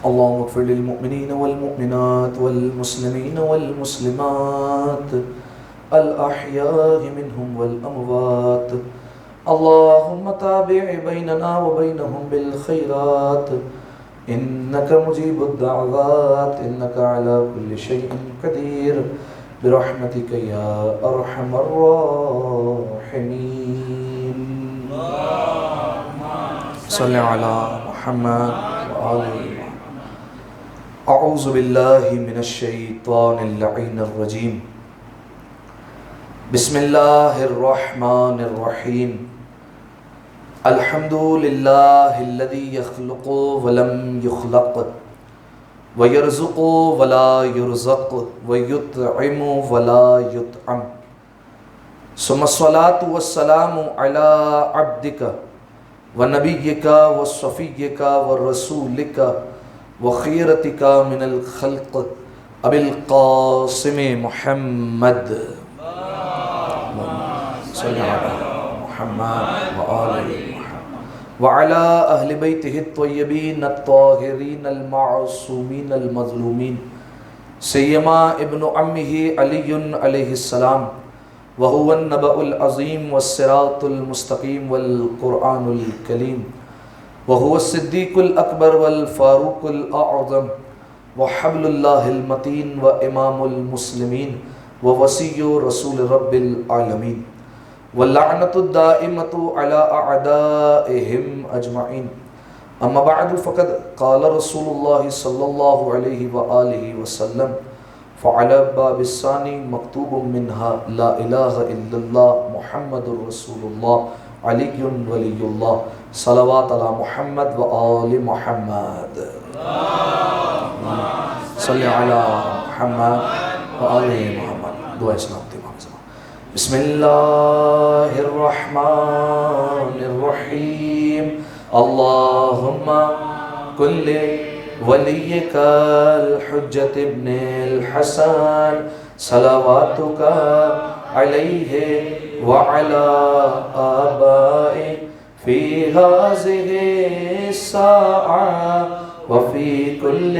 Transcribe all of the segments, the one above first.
اللهم اغفر للمؤمنين والمؤمنات والمسلمين والمسلمات الأحياء منهم والأموات. اللهم تابع بيننا وبينهم بالخيرات إنك مجيب الدعوات إنك على كل شيء قدير برحمتك يا أرحم الراحمين. صل على محمد وآل محمد. أعوذ بالله من الشيطان اللعين الرجيم. بسم الله الرحمن الرحيم. الحمد لله الذي يخلق ولم يخلق ويرزق ولا يرزق ويطعم ولا يطعم. ثم الصلاة والسلام على عبدك ونبيك وصفيك ورسولك وخيرتك من الخلق أبي القاسم محمد صل على محمد وآل محمد وعلى أهل بيته الطيبين الطاهرين المعصومين المظلومين سيما ابن عمه علي عليه السلام وهو النبأ العظيم والصراط المستقيم والقرآن الكريم وهو الصديق الأكبر والفاروق الأعظم وحبل الله المتين وإمام المسلمين ووصي رسول رب العالمين واللعنة الدائمة على أعدائهم أجمعين. أما بعد فقد قال رسول الله صلى الله عليه وآله وسلم فعلى باب الثاني مكتوب منها لا إله إلا الله محمد رسول الله علي ولي الله صلوات على محمد وآل محمد. صل على محمد وآل محمد. دعا اسلام تمام. بسم الله الرحمن الرحيم. اللهم كل وليك الحجة ابن الحسن صلواتك عليه وعلى آبائه في هذه الساعة وفي كل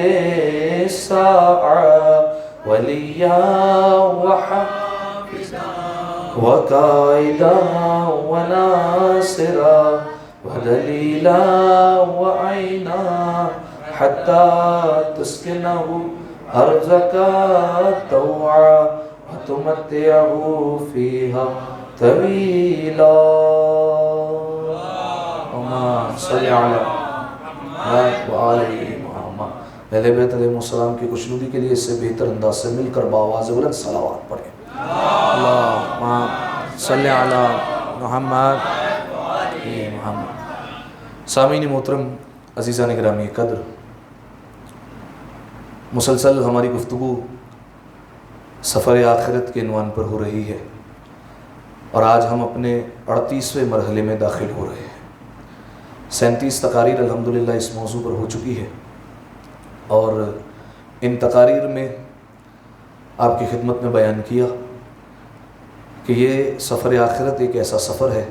ساعة وليا وحافظا وقائدا وناصرا ودليلا وعينا حتى تسكنه أرضك طوعا وتمتعه فيها طويلا. اللهم صل على محمد وآل محمد. اہل بیت علیہ السلام کی خوشنودی کے لیے اس سے بہتر انداز سے مل کر بآواز بلند صلوات پڑھیں. اللهم صل على محمد محمد. سامعین محترم، عزیزان گرامی قدر، مسلسل ہماری گفتگو سفر آخرت کے عنوان پر ہو رہی ہے اور آج ہم اپنے 38ویں مرحلے میں داخل ہو رہے ہیں. 37 تقاریر الحمدللہ اس موضوع پر ہو چکی ہے اور ان تقاریر میں آپ کی خدمت میں بیان کیا کہ یہ سفر آخرت ایک ایسا سفر ہے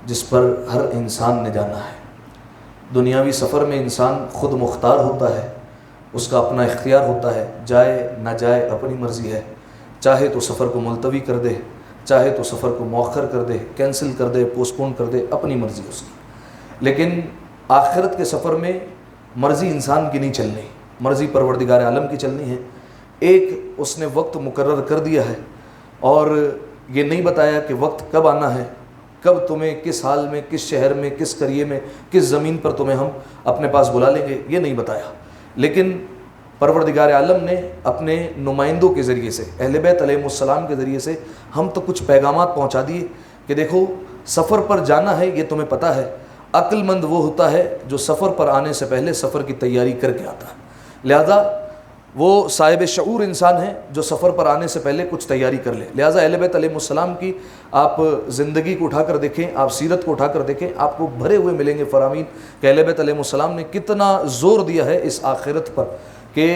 جس پر ہر انسان نے جانا ہے. دنیاوی سفر میں انسان خود مختار ہوتا ہے، اس کا اپنا اختیار ہوتا ہے، جائے نہ جائے اپنی مرضی ہے. چاہے تو سفر کو ملتوی کر دے، چاہے تو سفر کو مؤخر کر دے، کینسل کر دے، پوسٹ پون کر دے، اپنی مرضی اس کی. لیکن آخرت کے سفر میں مرضی انسان کی نہیں چلنی، مرضی پروردگار عالم کی چلنی ہے. ایک اس نے وقت مقرر کر دیا ہے اور یہ نہیں بتایا کہ وقت کب آنا ہے، کب تمہیں کس حال میں، کس شہر میں، کس قریے میں، کس زمین پر تمہیں ہم اپنے پاس بلا لیں گے، یہ نہیں بتایا. لیکن پروردگار عالم نے اپنے نمائندوں کے ذریعے سے، اہل بیت علیہ السلام کے ذریعے سے ہم تو کچھ پیغامات پہنچا دیے کہ دیکھو سفر پر جانا ہے، یہ تمہیں پتہ ہے. عقل مند وہ ہوتا ہے جو سفر پر آنے سے پہلے سفر کی تیاری کر کے آتا ہے. لہذا وہ صاحب شعور انسان ہے جو سفر پر آنے سے پہلے کچھ تیاری کر لے. لہٰذا اہل بیت علیہ السلام کی آپ زندگی کو اٹھا کر دیکھیں، آپ سیرت کو اٹھا کر دیکھیں، آپ کو بھرے ہوئے ملیں گے فرامین کہ اہل بیت علیہ السلام نے کتنا زور دیا ہے اس آخرت پر کہ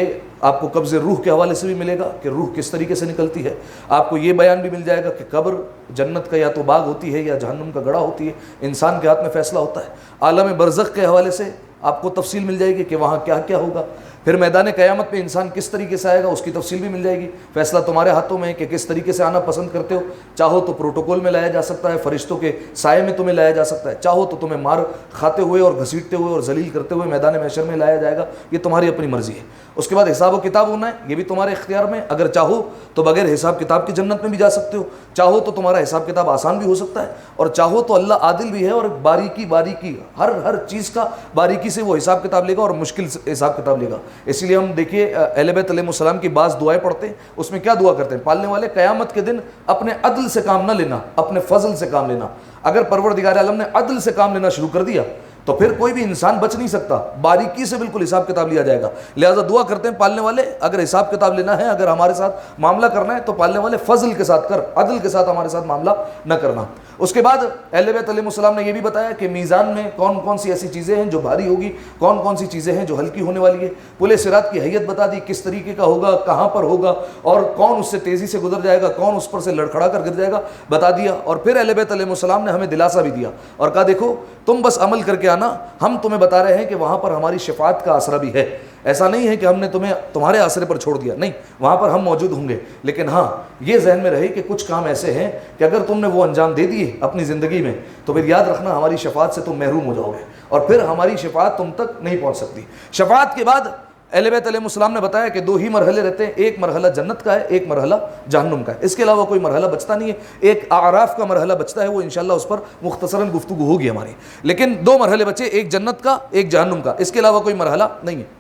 آپ کو قبض روح کے حوالے سے بھی ملے گا کہ روح کس طریقے سے نکلتی ہے. آپ کو یہ بیان بھی مل جائے گا کہ قبر جنت کا یا تو باغ ہوتی ہے یا جہنم کا گڑھا ہوتی ہے، انسان کے ہاتھ میں فیصلہ ہوتا ہے. عالم برزخ کے حوالے سے آپ کو تفصیل مل جائے گی کہ وہاں کیا کیا ہوگا. پھر میدان قیامت پہ انسان کس طریقے سے آئے گا اس کی تفصیل بھی مل جائے گی. فیصلہ تمہارے ہاتھوں میں ہے کہ کس طریقے سے آنا پسند کرتے ہو. چاہو تو پروٹوکول میں لایا جا سکتا ہے, فرشتوں کے سائے میں تمہیں لایا جا سکتا ہے, چاہو تو تمہیں مار کھاتے ہوئے اور گھسیٹتے ہوئے اور ذلیل کرتے ہوئے میدان محشر میں لایا جائے گا. یہ تمہاری اپنی مرضی ہے. اس کے بعد حساب و کتاب ہونا ہے, یہ بھی تمہارے اختیار میں. اگر چاہو تو بغیر حساب کتاب کی جنت میں بھی جا سکتے ہو, چاہو تو تمہارا حساب کتاب آسان بھی ہو سکتا ہے, اور چاہو تو اللہ عادل بھی ہے اور باریکی ہر چیز کا باریکی سے وہ حساب کتاب لے گا اور مشکل سے حساب کتاب لے گا. اسی لیے ہم دیکھیے اہل بیت علیہ السلام کی بعض دعائیں پڑھتے ہیں, اس میں کیا دعا کرتے ہیں؟ پالنے والے قیامت کے دن اپنے عدل سے کام نہ لینا, اپنے فضل سے کام لینا. اگر پروردگار عالم نے عدل سے کام لینا شروع کر دیا تو پھر کوئی بھی انسان بچ نہیں سکتا, باریکی سے بالکل حساب کتاب لیا جائے گا. لہٰذا دعا کرتے ہیں پالنے والے, اگر حساب کتاب لینا ہے, اگر ہمارے ساتھ معاملہ کرنا ہے تو پالنے والے فضل کے ساتھ کر, عدل کے ساتھ ہمارے ساتھ معاملہ نہ کرنا. اس کے بعد اہل بیت علیہ السلام نے یہ بھی بتایا کہ میزان میں کون کون سی ایسی چیزیں ہیں جو بھاری ہوگی, کون کون سی چیزیں ہیں جو ہلکی ہونے والی ہے. پل صراط کی حیت بتا دی, کس طریقے کا ہوگا, کہاں پر ہوگا, اور کون اس سے تیزی سے گزر جائے گا, کون اس پر سے لڑکھڑا کر گر جائے گا, بتا دیا. اور پھر اہل بیت علیہ السلام نے ہمیں دلاسا بھی دیا اور کہا دیکھو تم بس عمل کر کے آنا, ہم تمہیں بتا رہے ہیں کہ وہاں پر ہماری شفاعت کا آسرا بھی ہے. ایسا نہیں ہے کہ ہم نے تمہیں تمہارے آسرے پر چھوڑ دیا, نہیں, وہاں پر ہم موجود ہوں گے. لیکن ہاں یہ ذہن میں رہے کہ کچھ کام ایسے ہیں کہ اگر تم نے وہ انجام دے دیے اپنی زندگی میں تو پھر یاد رکھنا ہماری شفاعت سے تم محروم ہو جاؤ گے, اور پھر ہماری شفاعت تم تک نہیں پہنچ سکتی. شفاعت کے بعد اہل بیت علیہ السلام نے بتایا کہ 2 ہی مرحلے رہتے ہیں, ایک مرحلہ جنت کا ہے, ایک مرحلہ جہنم کا ہے. اس کے علاوہ کوئی مرحلہ بچتا نہیں ہے. ایک اعراف کا مرحلہ بچتا ہے, وہ انشاءاللہ اس پر مختصراً گفتگو ہوگی ہماری. لیکن 2 مرحلے بچے, ایک جنت کا ایک جہنم کا, اس کے علاوہ کوئی مرحلہ نہیں ہے.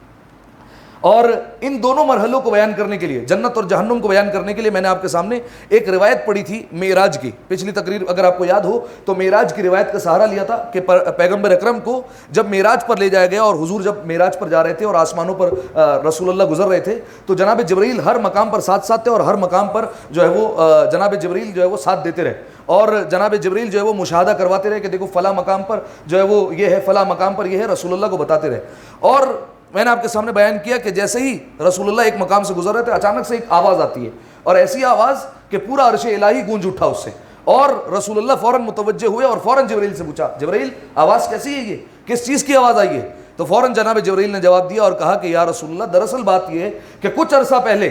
اور ان دونوں مرحلوں کو بیان کرنے کے لیے, جنت اور جہنم کو بیان کرنے کے لیے میں نے آپ کے سامنے ایک روایت پڑھی تھی معراج کی. پچھلی تقریر اگر آپ کو یاد ہو تو معراج کی روایت کا سہارا لیا تھا کہ پیغمبر اکرم کو جب معراج پر لے جایا گیا اور حضور جب معراج پر جا رہے تھے اور آسمانوں پر رسول اللہ گزر رہے تھے تو جناب جبرائیل ہر مقام پر ساتھ تھے, اور ہر مقام پر جو ہے وہ جناب جبرائیل جو ہے وہ ساتھ دیتے رہے, اور جناب جبرائیل جو ہے وہ مشاہدہ کرواتے رہے کہ دیکھو فلاں مقام پر جو ہے وہ یہ ہے, فلاں مقام پر یہ ہے, رسول اللہ کو بتاتے رہے. اور میں نے آپ کے سامنے بیان کیا کہ جیسے ہی رسول اللہ ایک مقام سے گزر رہے تھے اچانک سے ایک آواز آتی ہے, اور ایسی آواز کہ پورا عرش الہی گونج اٹھا اس سے, اور رسول اللہ فوراً متوجہ ہوئے اور فوراً جبرائیل سے پوچھا, جبرائیل آواز کیسی ہے, یہ کس چیز کی آواز آئی ہے؟ تو فوراً جناب جبرائیل نے جواب دیا اور کہا کہ یا رسول اللہ دراصل بات یہ ہے کہ کچھ عرصہ پہلے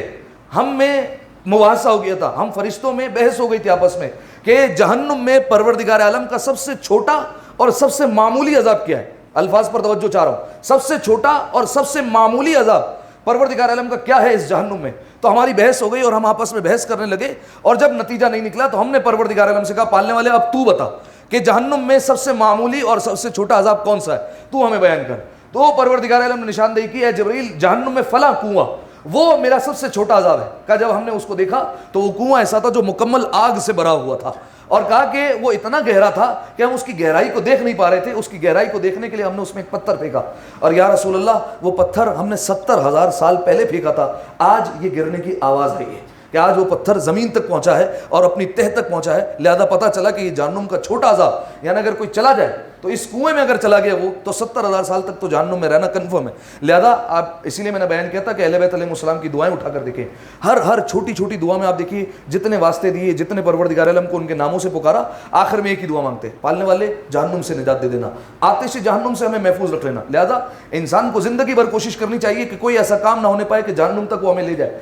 ہم میں مباحثہ ہو گیا تھا, ہم فرشتوں میں بحث ہو گئی تھی آپس میں کہ جہنم میں پروردگار عالم کا سب سے چھوٹا اور سب سے معمولی عذاب کیا ہے. الفاظ پر توجہ چاہ رہا ہوں, سب سے چھوٹا اور سب سے معمولی عذاب پروردگار عالم کا کیا ہے اس جہنم میں. تو ہماری بحث ہو گئی اور ہم آپس میں بحث کرنے لگے, اور جب نتیجہ نہیں نکلا تو ہم نے پروردگار عالم سے کہا پالنے والے اب تو بتا کہ جہنم میں سب سے معمولی اور سب سے چھوٹا عذاب کون سا ہے, تو ہمیں بیان کر. تو پروردگار عالم نے نشاندہی کی ہے جبرائیل جہنم میں فلاں کنواں وہ میرا سب سے چھوٹا عذاب ہے. کہا جب ہم نے اس کو دیکھا تو وہ کنواں ایسا تھا جو مکمل آگ سے بھرا ہوا تھا, اور کہا کہ وہ اتنا گہرا تھا کہ ہم اس کی گہرائی کو دیکھ نہیں پا رہے تھے. اس کی گہرائی کو دیکھنے کے لیے ہم نے اس میں ایک پتھر پھینکا, اور یا رسول اللہ وہ پتھر ہم نے 70,000 سال پہلے پھینکا تھا, آج یہ گرنے کی آواز آئی ہے کہ آج وہ پتھر زمین تک پہنچا ہے اور اپنی تہ تک پہنچا ہے. لہذا پتہ چلا کہ یہ جہنم کا چھوٹا عذاب, یعنی اگر کوئی چلا جائے تو اس کنویں میں اگر چلا گیا وہ تو 70,000 سال تک تو جہنم میں رہنا کنفرم ہے. لہذا آپ, اسی لیے میں نے بیان کیا تھا کہ اہل بیت علیہ السلام کی دعائیں اٹھا کر دیکھیں, ہر چھوٹی چھوٹی دعا میں آپ دیکھیے جتنے واسطے دیے, جتنے پروردگار عالم کو ان کے ناموں سے پکارا, آخر میں ایک ہی دعا مانگتے ہیں پالنے والے جہنم سے نجات دے دینا, آتش جہنم سے ہمیں محفوظ رکھ لینا. لہذا انسان کو زندگی بھر کوشش کرنی چاہیے کہ کوئی ایسا کام نہ ہونے پائے کہ جہنم تک وہ ہمیں لے جائے.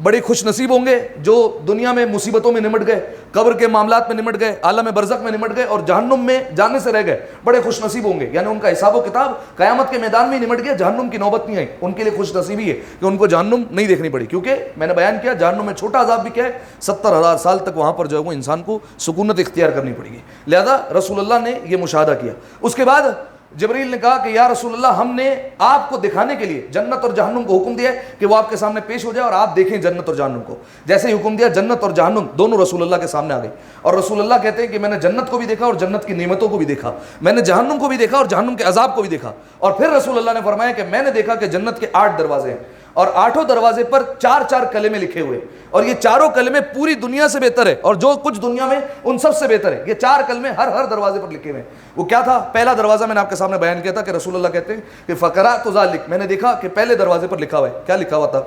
بڑے خوش نصیب ہوں گے جو دنیا میں مصیبتوں میں نمٹ گئے, قبر کے معاملات میں نمٹ گئے, عالم برزخ میں نمٹ گئے اور جہنم میں جانے سے رہ گئے, بڑے خوش نصیب ہوں گے. یعنی ان کا حساب و کتاب قیامت کے میدان میں نمٹ گیا, جہنم کی نوبت نہیں آئی. ان کے لیے خوش نصیبی ہے کہ ان کو جہنم نہیں دیکھنی پڑی, کیونکہ میں نے بیان کیا جہنم میں چھوٹا عذاب بھی کیا ہے, 70,000 سال تک وہاں پر جو ہے وہ انسان کو سکونت اختیار کرنی پڑے گی. لہذا رسول اللہ نے یہ مشاہدہ کیا. اس کے بعد جبرائیل نے کہا کہ یا رسول اللہ ہم نے آپ کو دکھانے کے لیے جنت اور جہنم کو حکم دیا ہے کہ وہ آپ کے سامنے پیش ہو جائے اور آپ دیکھیں جنت اور جہنم کو. جیسے ہی حکم دیا جنت اور جہنم دونوں رسول اللہ کے سامنے آ گئی, اور رسول اللہ کہتے ہیں کہ میں نے جنت کو بھی دیکھا اور جنت کی نعمتوں کو بھی دیکھا, میں نے جہنم کو بھی دیکھا اور جہنم کے عذاب کو بھی دیکھا. اور پھر رسول اللہ نے فرمایا کہ میں نے دیکھا کہ جنت کے 8 دروازے ہیں اور 8 دروازے پر 4 کلمے لکھے ہوئے, اور یہ 4 کلمے پوری دنیا سے بہتر ہے اور جو کچھ دنیا میں ان سب سے بہتر ہے. یہ 4 کلمے ہر دروازے پر لکھے ہوئے ہیں. وہ کیا تھا؟ پہلا دروازہ میں نے آپ کے سامنے بیان کیا تھا کہ رسول اللہ کہتے ہیں کہ فقرأت ذلک, میں نے دیکھا کہ پہلے دروازے پر لکھا ہوا ہے, کیا لکھا ہوا تھا؟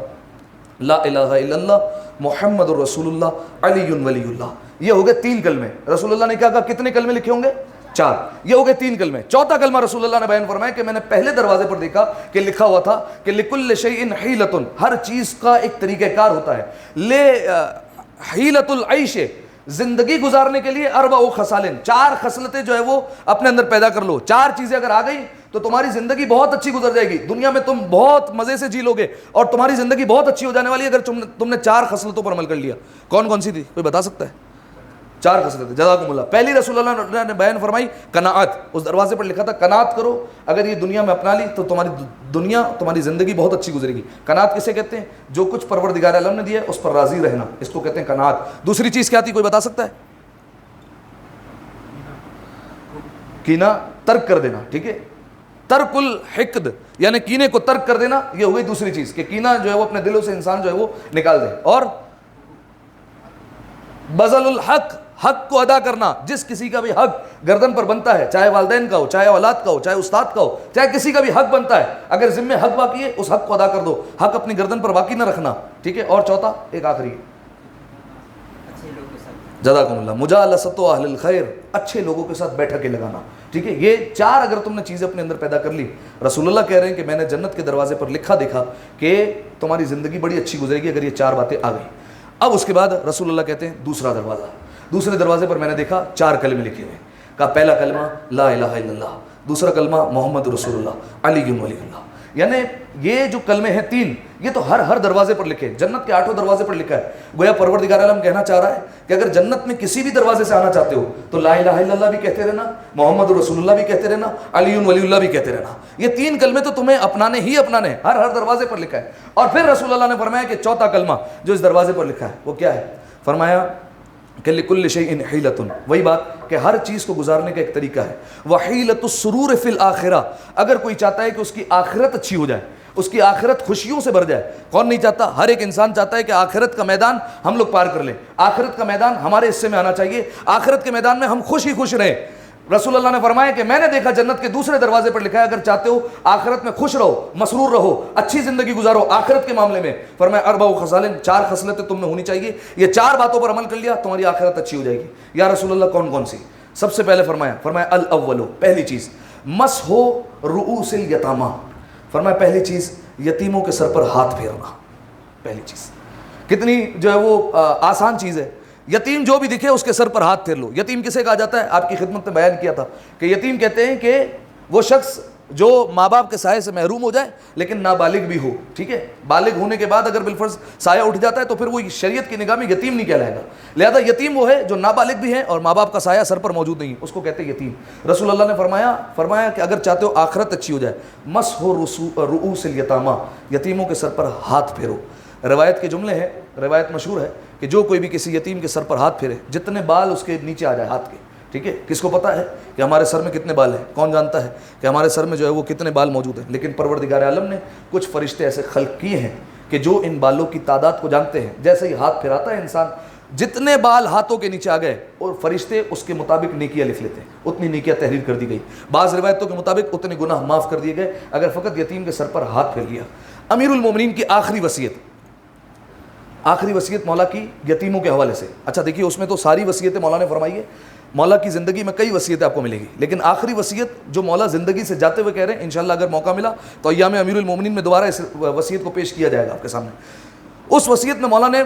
لا الہ الا اللہ محمد الرسول اللہ علی ولی اللہ. یہ ہو گئے 3 کلمے. رسول اللہ نے کیا کہا کتنے کلمے لکھے ہوں گے؟ 4 یہ ہو گئے 3 کلمے. چوتھا کلمہ رسول اللہ نے بیان فرمایا کہ میں نے پہلے دروازے پر دیکھا کہ لکھا ہوا تھا کہ لکل شیء حیلۃ، ہر چیز کا ایک طریقہ کار ہوتا ہے. حیلۃ العیش، زندگی گزارنے کے لیے 4 خصال، 4 خصلتیں جو ہے وہ اپنے اندر پیدا کر لو. 4 چیزیں اگر آ گئی تو تمہاری زندگی بہت اچھی گزر جائے گی. دنیا میں تم بہت مزے سے جی لو گے اور تمہاری زندگی بہت اچھی ہو جانے والی ہے اگر تم نے 4 خصلتوں پر عمل کر لیا. کون کون سی تھی؟ کوئی بتا سکتا ہے؟ 4 خصلتیں. جزاکم اللہ. پہلی رسول اللہ نے بیان فرمائی قناعت. اس دروازے پر لکھا تھا قناعت کرو، اگر یہ دنیا میں اپنا لی تو تمہاری دنیا، تمہاری زندگی بہت اچھی گزرے گی. قناعت کسے کہتے ہیں؟ جو کچھ پروردگار عالم نے دیا ہے اس پر راضی رہنا، اس کو کہتے ہیں قناعت. دوسری چیز کیا تھی؟ کوئی بتا سکتا ہے؟ کینہ ترک کر دینا. ٹھیک ہے، ترک الحقد یعنی کینے کو ترک کر دینا، یہ ہو گئی دوسری چیز کہ کینہ جو ہے وہ اپنے دلوں سے انسان جو ہے وہ نکال دے. اور بذل الحق، حق کو ادا کرنا. جس کسی کا بھی حق گردن پر بنتا ہے، چاہے والدین کا ہو، چاہے اولاد کا ہو، چاہے استاد کا ہو، چاہے کسی کا بھی حق بنتا ہے، اگر ذمہ حق باقی ہے اس حق کو ادا کر دو. حق اپنی گردن پر باقی نہ رکھنا. ٹھیک ہے. اور چوتھا ایک آخری، جزاکم اللہ، مجالست اہل الخیر، اچھے لوگوں کے ساتھ بیٹھکیں لگانا. ٹھیک ہے. یہ 4 اگر تم نے چیزیں اپنے اندر پیدا کر لی، رسول اللہ کہہ رہے ہیں کہ میں نے جنت کے دروازے پر لکھا دیکھا کہ تمہاری زندگی بڑی اچھی گزرے گی اگر یہ 4 باتیں آ گئی. اب اس کے بعد رسول اللہ کہتے ہیں دوسرا دروازہ. دوسرے دروازے پر میں نے دیکھا 4 کلمے لکھے ہوئے. کہا پہلا کلمہ لا الہ الا اللہ، دوسرا کلمہ محمد رسول اللہ، علی ولی اللہ. یعنی یہ جو کلمے ہیں 3، یہ تو ہر دروازے پر لکھے. جنت کے 8 دروازے پر لکھا ہے. گویا پروردگار عالم کہنا چاہ رہا ہے کہ اگر جنت میں کسی بھی دروازے سے آنا چاہتے ہو تو لا الہ الا اللہ بھی کہتے رہنا، محمد رسول اللہ بھی کہتے رہنا، علی ولی اللہ بھی کہتے رہنا. یہ 3 کلمے تو تمہیں اپنانے ہی اپنانے، ہر دروازے پر لکھا ہے. اور پھر رسول اللہ نے فرمایا کہ چوتھا کلمہ جو اس دروازے پر لکھا ہے وہ کیا ہے؟ فرمایا کہ لکل شیء حیلۃ، وہی بات کہ ہر چیز کو گزارنے کا ایک طریقہ ہے. وحیلۃ السرور فی الآخرہ، اگر کوئی چاہتا ہے کہ اس کی آخرت اچھی ہو جائے، اس کی آخرت خوشیوں سے بھر جائے. کون نہیں چاہتا؟ ہر ایک انسان چاہتا ہے کہ آخرت کا میدان ہم لوگ پار کر لیں، آخرت کا میدان ہمارے حصے میں آنا چاہیے، آخرت کے میدان میں ہم خوش ہی خوش رہیں. رسول اللہ نے فرمایا کہ میں نے دیکھا جنت کے دوسرے دروازے پر لکھا ہے اگر چاہتے ہو آخرت میں خوش رہو، مسرور رہو، اچھی زندگی گزارو آخرت کے معاملے میں، فرمایا 4 خصال، 4 خصلتیں تم میں ہونی چاہیے. یہ 4 باتوں پر عمل کر لیا تمہاری آخرت اچھی ہو جائے گی. یا رسول اللہ کون کون سی؟ سب سے پہلے فرمایا الاول، پہلی چیز مسح رؤوس الیتامى. فرمایا پہلی چیز یتیموں کے سر پر ہاتھ پھیرنا. پہلی چیز کتنی جو ہے وہ آسان چیز ہے. یتیم جو بھی دکھے اس کے سر پر ہاتھ پھیر لو. یتیم کسے کہا جاتا ہے؟ آپ کی خدمت میں بیان کیا تھا کہ یتیم کہتے ہیں کہ وہ شخص جو ماں باپ کے سائے سے محروم ہو جائے لیکن نابالغ بھی ہو. ٹھیک ہے. بالغ ہونے کے بعد اگر بالفرض سایہ اٹھ جاتا ہے تو پھر وہ شریعت کی نگاہ میں یتیم نہیں کہلائے گا. لہذا یتیم وہ ہے جو نابالغ بھی ہے اور ماں باپ کا سایہ سر پر موجود نہیں، اس کو کہتے ہیں یتیم. رسول اللہ نے فرمایا کہ اگر چاہتے ہو آخرت اچھی ہو جائے مسح رؤوس الیتامى، یتیموں کے سر پر ہاتھ پھیرو. روایت کے جملے ہیں، روایت مشہور ہے کہ جو کوئی بھی کسی یتیم کے سر پر ہاتھ پھیرے، جتنے بال اس کے نیچے آ جائے ہاتھ کے. ٹھیک ہے. کس کو پتا ہے کہ ہمارے سر میں کتنے بال ہیں؟ کون جانتا ہے کہ ہمارے سر میں جو ہے وہ کتنے بال موجود ہیں؟ لیکن پروردگار عالم نے کچھ فرشتے ایسے خلق کیے ہیں کہ جو ان بالوں کی تعداد کو جانتے ہیں. جیسے ہی ہاتھ پھراتا ہے انسان، جتنے بال ہاتھوں کے نیچے آ گئے اور فرشتے اس کے مطابق نیکیاں لکھ لیتے ہیں، اتنی نیکیاں تحریر کر دی گئی. بعض روایتوں کے مطابق اتنے گناہ معاف کر دیے گئے اگر فقط یتیم کے سر پر ہاتھ پھیر لیا. امیر المومنین کی آخری وصیت مولا کی یتیموں کے حوالے سے. اچھا دیکھیے، اس میں تو ساری وصیتیں مولا نے فرمائی ہے. مولا کی زندگی میں کئی وصیتیں آپ کو ملے گی، لیکن آخری وصیت جو مولا زندگی سے جاتے ہوئے کہہ رہے ہیں، انشاءاللہ اگر موقع ملا تو ایام امیر المومنین میں دوبارہ اس وصیت کو پیش کیا جائے گا آپ کے سامنے. اس وصیت میں مولا نے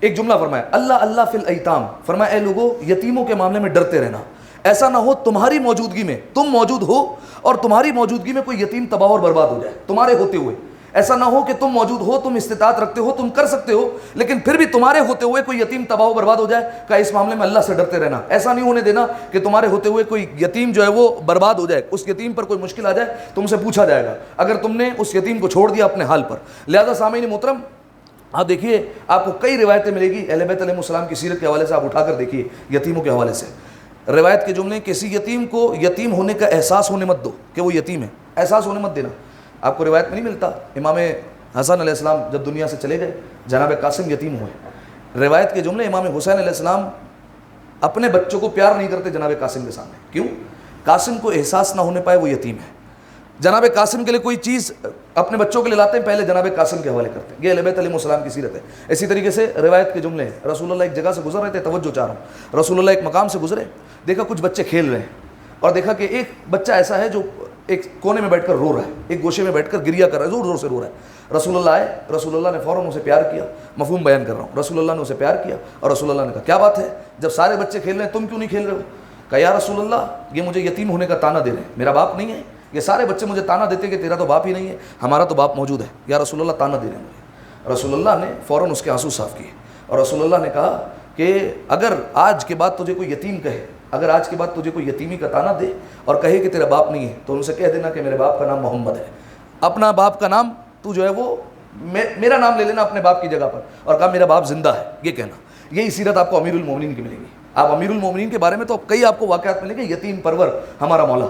ایک جملہ فرمایا، اللہ اللہ فی الایتام. فرمایا اے لوگو، یتیموں کے معاملے میں ڈرتے رہنا. ایسا نہ ہو تمہاری موجودگی میں، تم موجود ہو اور تمہاری موجودگی میں کوئی یتیم تباہ اور برباد ہو جائے تمہارے ہوتے ہوئے. ایسا نہ ہو کہ تم موجود ہو، تم استطاعت رکھتے ہو، تم کر سکتے ہو، لیکن پھر بھی تمہارے ہوتے ہوئے کوئی یتیم تباہ و برباد ہو جائے. کہ اس معاملے میں اللہ سے ڈرتے رہنا. ایسا نہیں ہونے دینا کہ تمہارے ہوتے ہوئے کوئی یتیم جو ہے وہ برباد ہو جائے، اس یتیم پر کوئی مشکل آ جائے، تم سے پوچھا جائے گا اگر تم نے اس یتیم کو چھوڑ دیا اپنے حال پر. لہذا سامعین محترم، آپ دیکھیے آپ کو کئی روایتیں ملے گی اہل بیت علیہ السلام کی سیرت کے حوالے سے. آپ اٹھا کر دیکھیے یتیموں کے حوالے سے روایت کے جملے. کسی یتیم کو یتیم ہونے کا احساس ہونے مت دو کہ وہ یتیم ہے، احساس ہونے مت دینا. آپ کو روایت میں نہیں ملتا امام حسن علیہ السلام جب دنیا سے چلے گئے جناب قاسم یتیم ہوئے. روایت کے جملے امام حسین علیہ السلام اپنے بچوں کو پیار نہیں کرتے جناب قاسم کے سامنے. کیوں؟ قاسم کو احساس نہ ہونے پائے وہ یتیم ہے. جناب قاسم کے لیے کوئی چیز اپنے بچوں کے لیے لاتے ہیں، پہلے جناب قاسم کے حوالے کرتے ہیں. یہ اہل بیت علیہ السلام کی سیرت ہے. اسی طریقے سے روایت کے جملے ہیں، رسول اللہ ایک جگہ سے گزر رہے تھے، توجہ چاہ رہا ہوں، رسول اللہ ایک مقام سے گزرے، دیکھا کچھ بچے کھیل رہے ہیں. اور دیکھا کہ ایک بچہ ایسا ہے جو ایک کونے میں بیٹھ کر رو رہا ہے, ایک گوشے میں بیٹھ کر گریا کر رہا ہے, زور زور سے رو رہا ہے. رسول اللہ آئے, رسول اللہ نے فوراً اسے پیار کیا. مفہوم بیان کر رہا ہوں, رسول اللہ نے اسے پیار کیا اور رسول اللہ نے کہا کیا بات ہے, جب سارے بچے کھیل رہے ہیں تم کیوں نہیں کھیل رہے ہو؟ کہا یا رسول اللہ یہ مجھے یتیم ہونے کا تانا دے رہے ہیں, میرا باپ نہیں ہے, یہ سارے بچے مجھے تانا دیتے کہ تیرا تو باپ ہی نہیں ہے, ہمارا تو باپ موجود ہے, یا رسول اللہ تانا دے رہے ہیں مجھے. رسول اللہ نے فوراً اس کے آنسو صاف کیے اور رسول اللہ نے کہا کہ اگر آج کے بعد تجھے کوئی یتیم کہے, اگر آج کے بعد تجھے کوئی یتیمی کا تانا دے اور کہے کہ تیرا باپ نہیں ہے, تو ان سے کہہ دینا کہ میرے باپ کا نام محمد ہے, اپنا باپ کا نام تو جو ہے وہ میرا نام لے لینا اپنے باپ کی جگہ پر, اور کہا میرا باپ زندہ ہے, یہ کہنا. یہی سیرت آپ کو امیر المومنین کی ملے گی. آپ امیر المومنین کے بارے میں تو کئی آپ کو واقعات ملیں گے. یتیم پرور ہمارا مولا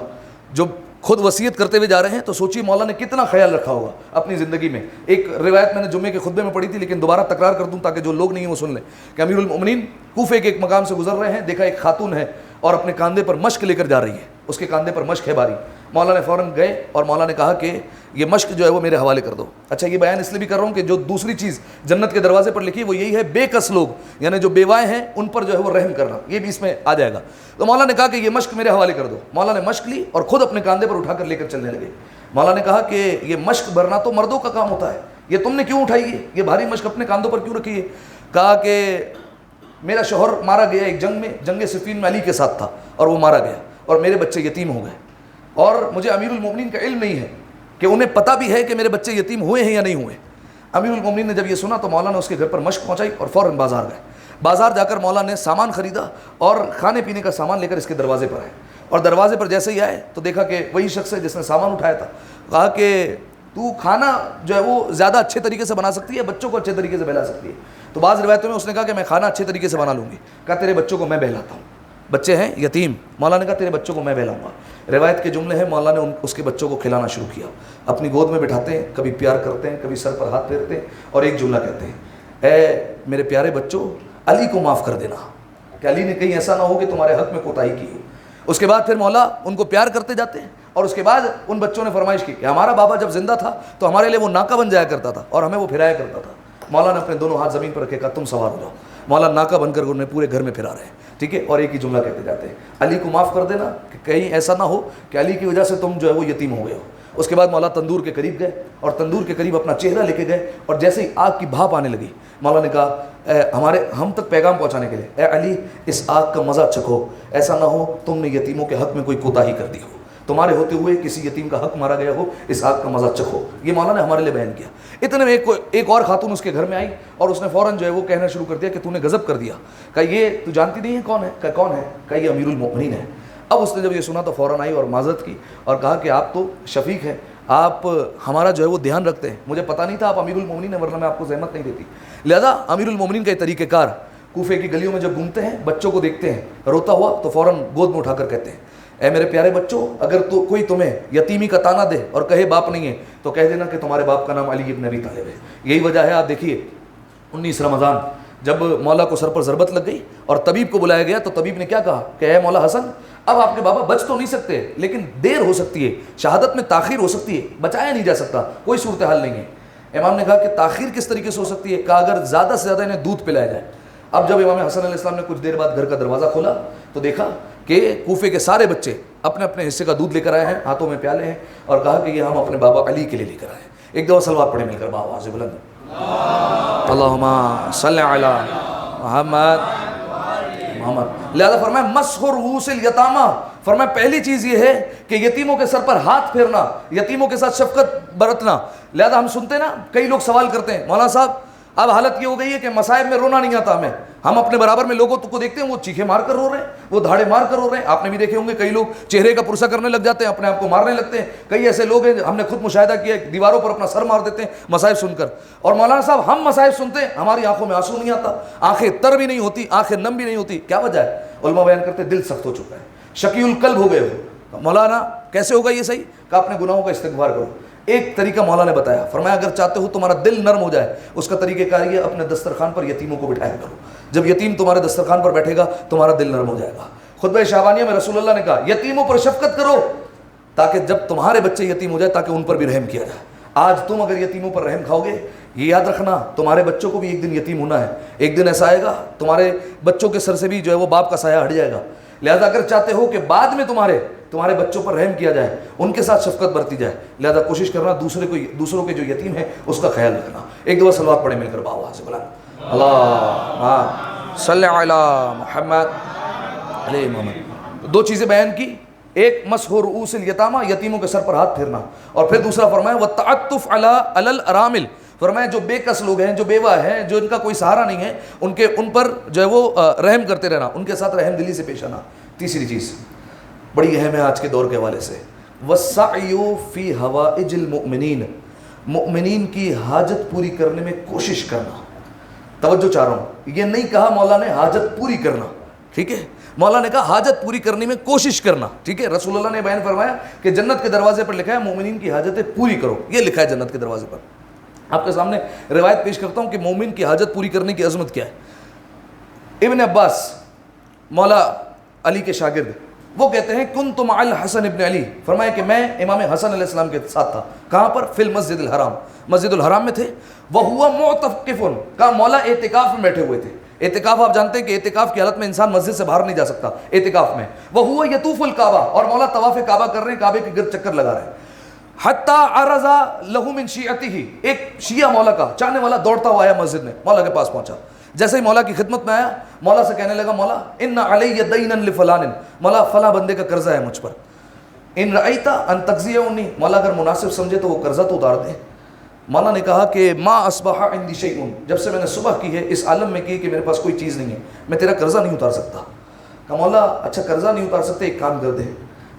جو خود وصیت کرتے ہوئے جا رہے ہیں, تو سوچیے مولا نے کتنا خیال رکھا ہوگا اپنی زندگی میں. ایک روایت میں نے جمعے کے خطبے میں پڑھی تھی, لیکن دوبارہ تکرار کر دوں تاکہ جو لوگ نہیں ہیں وہ سن لیں, کہ امیر المومنین کوفے کے ایک مقام سے گزر رہے ہیں, دیکھا ایک خاتون ہے اور اپنے کاندھے پر مشق لے کر جا رہی ہے, اس کے کاندھے پر مشق ہے باری. مولا نے فوراً گئے اور مولا نے کہا کہ یہ مشق جو ہے وہ میرے حوالے کر دو. اچھا یہ بیان اس لیے بھی کر رہا ہوں کہ جو دوسری چیز جنت کے دروازے پر لکھی وہ یہی ہے, بے کس لوگ یعنی جو بیوائیں ہیں ان پر جو ہے وہ رحم کرنا, یہ بھی اس میں آ جائے گا. تو مولا نے کہا کہ یہ مشق میرے حوالے کر دو. مولا نے مشق لی اور خود اپنے کاندھے پر اٹھا کر لے کر چلنے لگے. مولا نے کہا کہ یہ مشق بھرنا تو مردوں کا کام ہوتا ہے, یہ تم نے کیوں اٹھائی ہے, یہ بھاری مشق اپنے کاندھوں پر کیوں رکھی ہے؟ کہا کہ میرا شوہر مارا گیا ایک جنگ میں, جنگ صفین میں علی کے ساتھ تھا اور وہ مارا گیا, اور میرے بچے یتیم ہو گئے, اور مجھے امیر المومنین کا علم نہیں ہے کہ انہیں پتہ بھی ہے کہ میرے بچے یتیم ہوئے ہیں یا نہیں ہوئے. امیر المومنین نے جب یہ سنا تو مولا نے اس کے گھر پر مشق پہنچائی اور فوراً بازار گئے. بازار جا کر مولا نے سامان خریدا اور کھانے پینے کا سامان لے کر اس کے دروازے پر آئے, اور دروازے پر جیسے ہی آئے تو دیکھا کہ وہی شخص ہے جس نے سامان اٹھایا تھا. کہا کہ تو کھانا جو ہے وہ زیادہ اچھے طریقے سے بنا سکتی ہے, بچوں کو اچھے طریقے سے بہلا سکتی ہے. تو بعض روایتوں میں اس نے کہا کہ میں کھانا اچھے طریقے سے بنا لوں گی. کہا تیرے بچوں کو میں بہلاتا ہوں, بچے ہیں یتیم. مولا نے کہا تیرے بچوں کو میں بہلاؤں گا. روایت کے جملے ہیں, مولا نے اس کے بچوں کو کھلانا شروع کیا, اپنی گود میں بٹھاتے ہیں, کبھی پیار کرتے ہیں, کبھی سر پر ہاتھ پھیرتے ہیں, اور ایک جملہ کہتے ہیں, اے میرے پیارے بچوں علی کو معاف کر دینا, کہ علی نے کہیں ایسا نہ ہو کہ تمہارے حق میں کوتاہی کی ہو. اس کے بعد پھر مولا ان کو پیار کرتے جاتے ہیں, اور اس کے بعد ان بچوں نے فرمائش کی کہ ہمارا بابا جب زندہ تھا تو ہمارے لیے وہ ناکا بن جایا کرتا تھا اور ہمیں وہ پھرایا کرتا تھا. مولا نے اپنے دونوں ہاتھ زمین پر رکھے, کہا تم سوار ہو جاؤ. مولا ناکا بن کر انہیں پورے گھر میں پھرا رہے ہیں, ٹھیک ہے, اور ایک ہی جملہ کہتے جاتے ہیں, علی کو معاف کر دینا, کہ کہیں ایسا نہ ہو کہ علی کی وجہ سے تم جو ہے وہ یتیم ہو گئے ہو. اس کے بعد مولا تندور کے قریب گئے اور تندور کے قریب اپنا چہرہ لے کے گئے, اور جیسے ہی آگ کی بھاپ آنے لگی مولا نے کہا ہم تک پیغام پہنچانے کے لیے, اے علی اس آگ کا مزہ چکھو, ایسا نہ ہو تم نے یتیموں کے حق میں کوئی کوتاہی کر دی ہو, تمہارے ہوتے ہوئے کسی یتیم کا حق مارا گیا ہو, اس آگ کا مزہ چکھو. یہ مولا نے ہمارے لیے بیان کیا. اتنے میں ایک اور خاتون اس کے گھر میں آئی اور اس نے فوراً جو ہے وہ کہنا شروع کر دیا کہ تو نے غضب کر دیا. کہا یہ تو جانتی نہیں ہے کون ہے؟ کہا کون ہے؟ کہا یہ امیر المومنین ہے. اب اس نے جب یہ سنا تو فوراً آئی اور معذرت کی اور کہا کہ آپ تو شفیق ہیں, آپ ہمارا جو ہے وہ دھیان رکھتے ہیں, مجھے پتہ نہیں تھا آپ امیر المومنین ہیں, ورنہ میں آپ کو زحمت نہیں دیتی. لہذا امیر المومنین کا یہ طریقہ کار, کوفے کی گلیوں میں جب گھومتے ہیں بچوں کو دیکھتے ہیں روتا ہوا تو فوراً گود میں اٹھا کر کہتے ہیں, اے میرے پیارے بچوں اگر تو کوئی تمہیں یتیمی کا تانا دے اور کہے باپ نہیں ہے تو کہہ دینا کہ تمہارے باپ کا نام علی ابن ابی طالب ہے. یہی وجہ ہے, آپ دیکھیے 19 رمضان جب مولا کو سر پر ضربت لگ گئی اور طبیب کو بلایا گیا تو طبیب نے کیا کہا کہ اے مولا حسن, اب آپ کے بابا بچ تو نہیں سکتے لیکن دیر ہو سکتی ہے, شہادت میں تاخیر ہو سکتی ہے, بچایا نہیں جا سکتا, کوئی صورتحال نہیں ہے. امام نے کہا کہ تاخیر کس طریقے سے ہو سکتی ہے؟ کہا اگر زیادہ سے زیادہ انہیں دودھ پلایا جائے. اب جب امام حسن علیہ السلام نے کچھ دیر بعد گھر کا دروازہ کھولا تو دیکھا کہ کوفے کے سارے بچے اپنے اپنے حصے کا دودھ لے کر آئے ہیں, ہاتھوں میں پیالے ہیں, اور کہا کہ یہ ہم اپنے بابا علی کے لیے لے کر آئے ہیں. ایک دفعہ صلوات پڑھے مل کر بابا سے بلند, اللہم صلی علی محمد. لہذا فرمایا مسح رؤوس الیتامى, فرمایا پہلی چیز یہ ہے کہ یتیموں کے سر پر ہاتھ پھیرنا, یتیموں کے ساتھ شفقت برتنا. لہذا ہم سنتے ہیں نا, کئی لوگ سوال کرتے ہیں مولانا صاحب اب حالت یہ ہو گئی ہے کہ مصائب میں رونا نہیں آتا ہمیں, ہم اپنے برابر میں لوگوں کو دیکھتے ہیں وہ چیخے مار کر رو رہے ہیں, وہ دھاڑے مار کر رو رہے ہیں. آپ نے بھی دیکھے ہوں گے کئی لوگ چہرے کا پرسہ کرنے لگ جاتے ہیں, اپنے آپ کو مارنے لگتے ہیں. کئی ایسے لوگ ہیں ہم نے خود مشاہدہ کیا, دیواروں پر اپنا سر مار دیتے ہیں مصائب سن کر. اور مولانا صاحب ہم مصائب سنتے ہیں, ہماری آنکھوں میں آنسو نہیں آتا, آنکھیں تر بھی نہیں ہوتی, آنکھیں نم بھی نہیں ہوتی. کیا وجہ ہے؟ علماء بیان کرتے دل سخت ہو چکا ہے, شقی القلب ہو گئے ہو. مولانا کیسے ہوگا یہ صحیح؟ کہ اپنے گناہوں کا استغفار کرو. ایک طریقہ مولا نے بتایا, فرمایا اگر چاہتے ہو تمہارا دل نرم ہو جائے, اس کا طریقہ کار یہ اپنے دسترخوان پر یتیموں کو بٹھایا کرو. جب یتیم تمہارے دسترخوان پر بیٹھے گا تمہارا دل نرم ہو جائے گا. خطبہ شعبانیہ میں رسول اللہ نے کہا یتیموں پر شفقت کرو تاکہ جب تمہارے بچے یتیم ہو جائے تاکہ ان پر بھی رحم کیا جائے. آج تم اگر یتیموں پر رحم کھاؤ گے, یہ یاد رکھنا تمہارے بچوں کو بھی ایک دن یتیم ہونا ہے. ایک دن ایسا آئے گا تمہارے بچوں کے سر سے بھی جو ہے وہ باپ کا سایہ ہٹ جائے گا. لہذا اگر چاہتے ہو کہ بعد میں تمہارے تمہارے بچوں پر رحم کیا جائے, ان کے ساتھ شفقت برتی جائے. لہذا کوشش کرنا دوسروں کے جو یتیم ہیں اس کا خیال رکھنا. ایک دفعہ صلوات پڑھیں مل کر باوا سے بلا اللہ صلی علی محمد علیہ محمد. 2 چیزیں بیان کی, ایک مسح رؤوس الیتامى, یتیموں کے سر پر ہاتھ پھیرنا, اور پھر دوسرا فرمایا والتعطف علی الارامل, فرمایا جو بے کس لوگ ہیں, جو بیوہ ہیں, جو ان کا کوئی سہارا نہیں ہے, ان پر جو ہے وہ رحم کرتے رہنا, ان کے ساتھ رحم دلی سے پیش آنا. تیسری چیز بڑی اہم ہے آج کے دور کے حوالے سے, والسعی فی حوائج المؤمنین, مؤمنین کی حاجت پوری کرنے میں کوشش کرنا. توجہ چاہ رہا ہوں, یہ نہیں کہا مولا نے حاجت پوری کرنا, ٹھیک ہے, مولا نے کہا حاجت پوری کرنے میں کوشش کرنا, ٹھیک ہے. رسول اللہ نے بیان فرمایا کہ جنت کے دروازے پر لکھا ہے مومنین کی حاجتیں پوری کرو, یہ لکھا ہے جنت کے دروازے پر. آپ کے سامنے روایت پیش کرتا ہوں کہ مومن کی حاجت پوری کرنے کی عظمت کیا ہے. ابن عباس مولا علی کے شاگرد, وہ کہتے ہیں کنت مع الحسن ابن علی, فرمایا کہ میں امام حسن علیہ السلام کے ساتھ تھا. کہاں پر؟ فی المسجد الحرام, مسجد الحرام میں تھے. وہو معتکف, کہا مولا اعتکاف میں بیٹھے ہوئے تھے. اعتکاف آپ جانتے ہیں کہ اعتکاف کی حالت میں انسان مسجد سے باہر نہیں جا سکتا اعتکاف میں. وہو یطوف الکعبہ, اور مولا طواف کعبہ کر رہے ہیں, کعبے کے گرد چکر لگا رہے ہیں. حتی عرض لہ من شیعتہ, ایک شیعہ مولا کا چاہنے والا دوڑتا ہوا آیا مسجد میں, مولا کے پاس پہنچا. جیسے ہی مولا کی خدمت میں آیا, مولا سے کہنے لگا مولا ان علی دینا لفلان, مولا فلاں بندے کا قرضہ ہے مجھ پر. ان رأیت ان تقضیہ, مولا اگر مناسب سمجھے تو وہ قرضہ تو اتار دے. مولا نے کہا کہ ما اصبح عندی شیء, جب سے میں نے صبح کی ہے اس عالم میں کی کہ میرے پاس کوئی چیز نہیں ہے, میں تیرا قرضہ نہیں اتار سکتا. کہا مولا اچھا قرضہ نہیں اتار سکتے, ایک کام کر دے.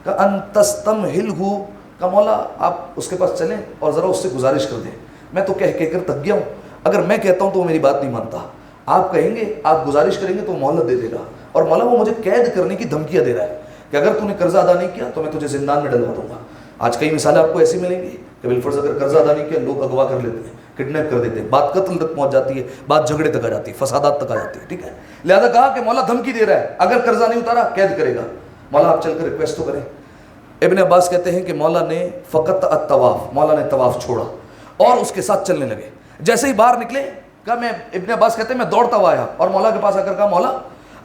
کہا ان تستمہلہ, کہا مولا آپ اس کے پاس چلیں اور ذرا اس سے گزارش کر دیں, میں تو کہہ کر تھک گیا ہوں, اگر میں کہتا ہوں تو وہ میری بات نہیں مانتا, آپ کہیں گے آپ گزارش کریں گے تو مہلت دے دے گا, اور مولا وہ مجھے قید کرنے کی دھمکیاں دے رہا ہے کہ اگر تو نے قرضہ ادا نہیں کیا تو میں تجھے زندان میں ڈلوا دوں گا. آج کئی مثالیں آپ کو ایسی ملیں گی کہ بالفرض اگر قرضہ ادا نہیں کیا لوگ اغوا کر لیتے ہیں, کڈنیپ کر دیتے ہیں, بات قتل تک پہنچ جاتی ہے, بات جھگڑے تک آ جاتی ہے, فسادات تک آ جاتی ہے, ٹھیک ہے. لہذا کہا کہ مولا دھمکی دے رہا ہے, اگر قرضہ نہیں اتارا قید کرے گا. مولا آپ چل کر ریکویسٹ تو کریں. ابن عباس کہتے ہیں کہ مولا نے فقط الطواف, مولا نے طواف چھوڑا اور اس کے ساتھ چلنے لگے. جیسے ہی باہر نکلے, کہا میں, ابن عباس کہتے ہیں میں دوڑتا ہوا آیا اور مولا کے پاس آ کر کہا مولا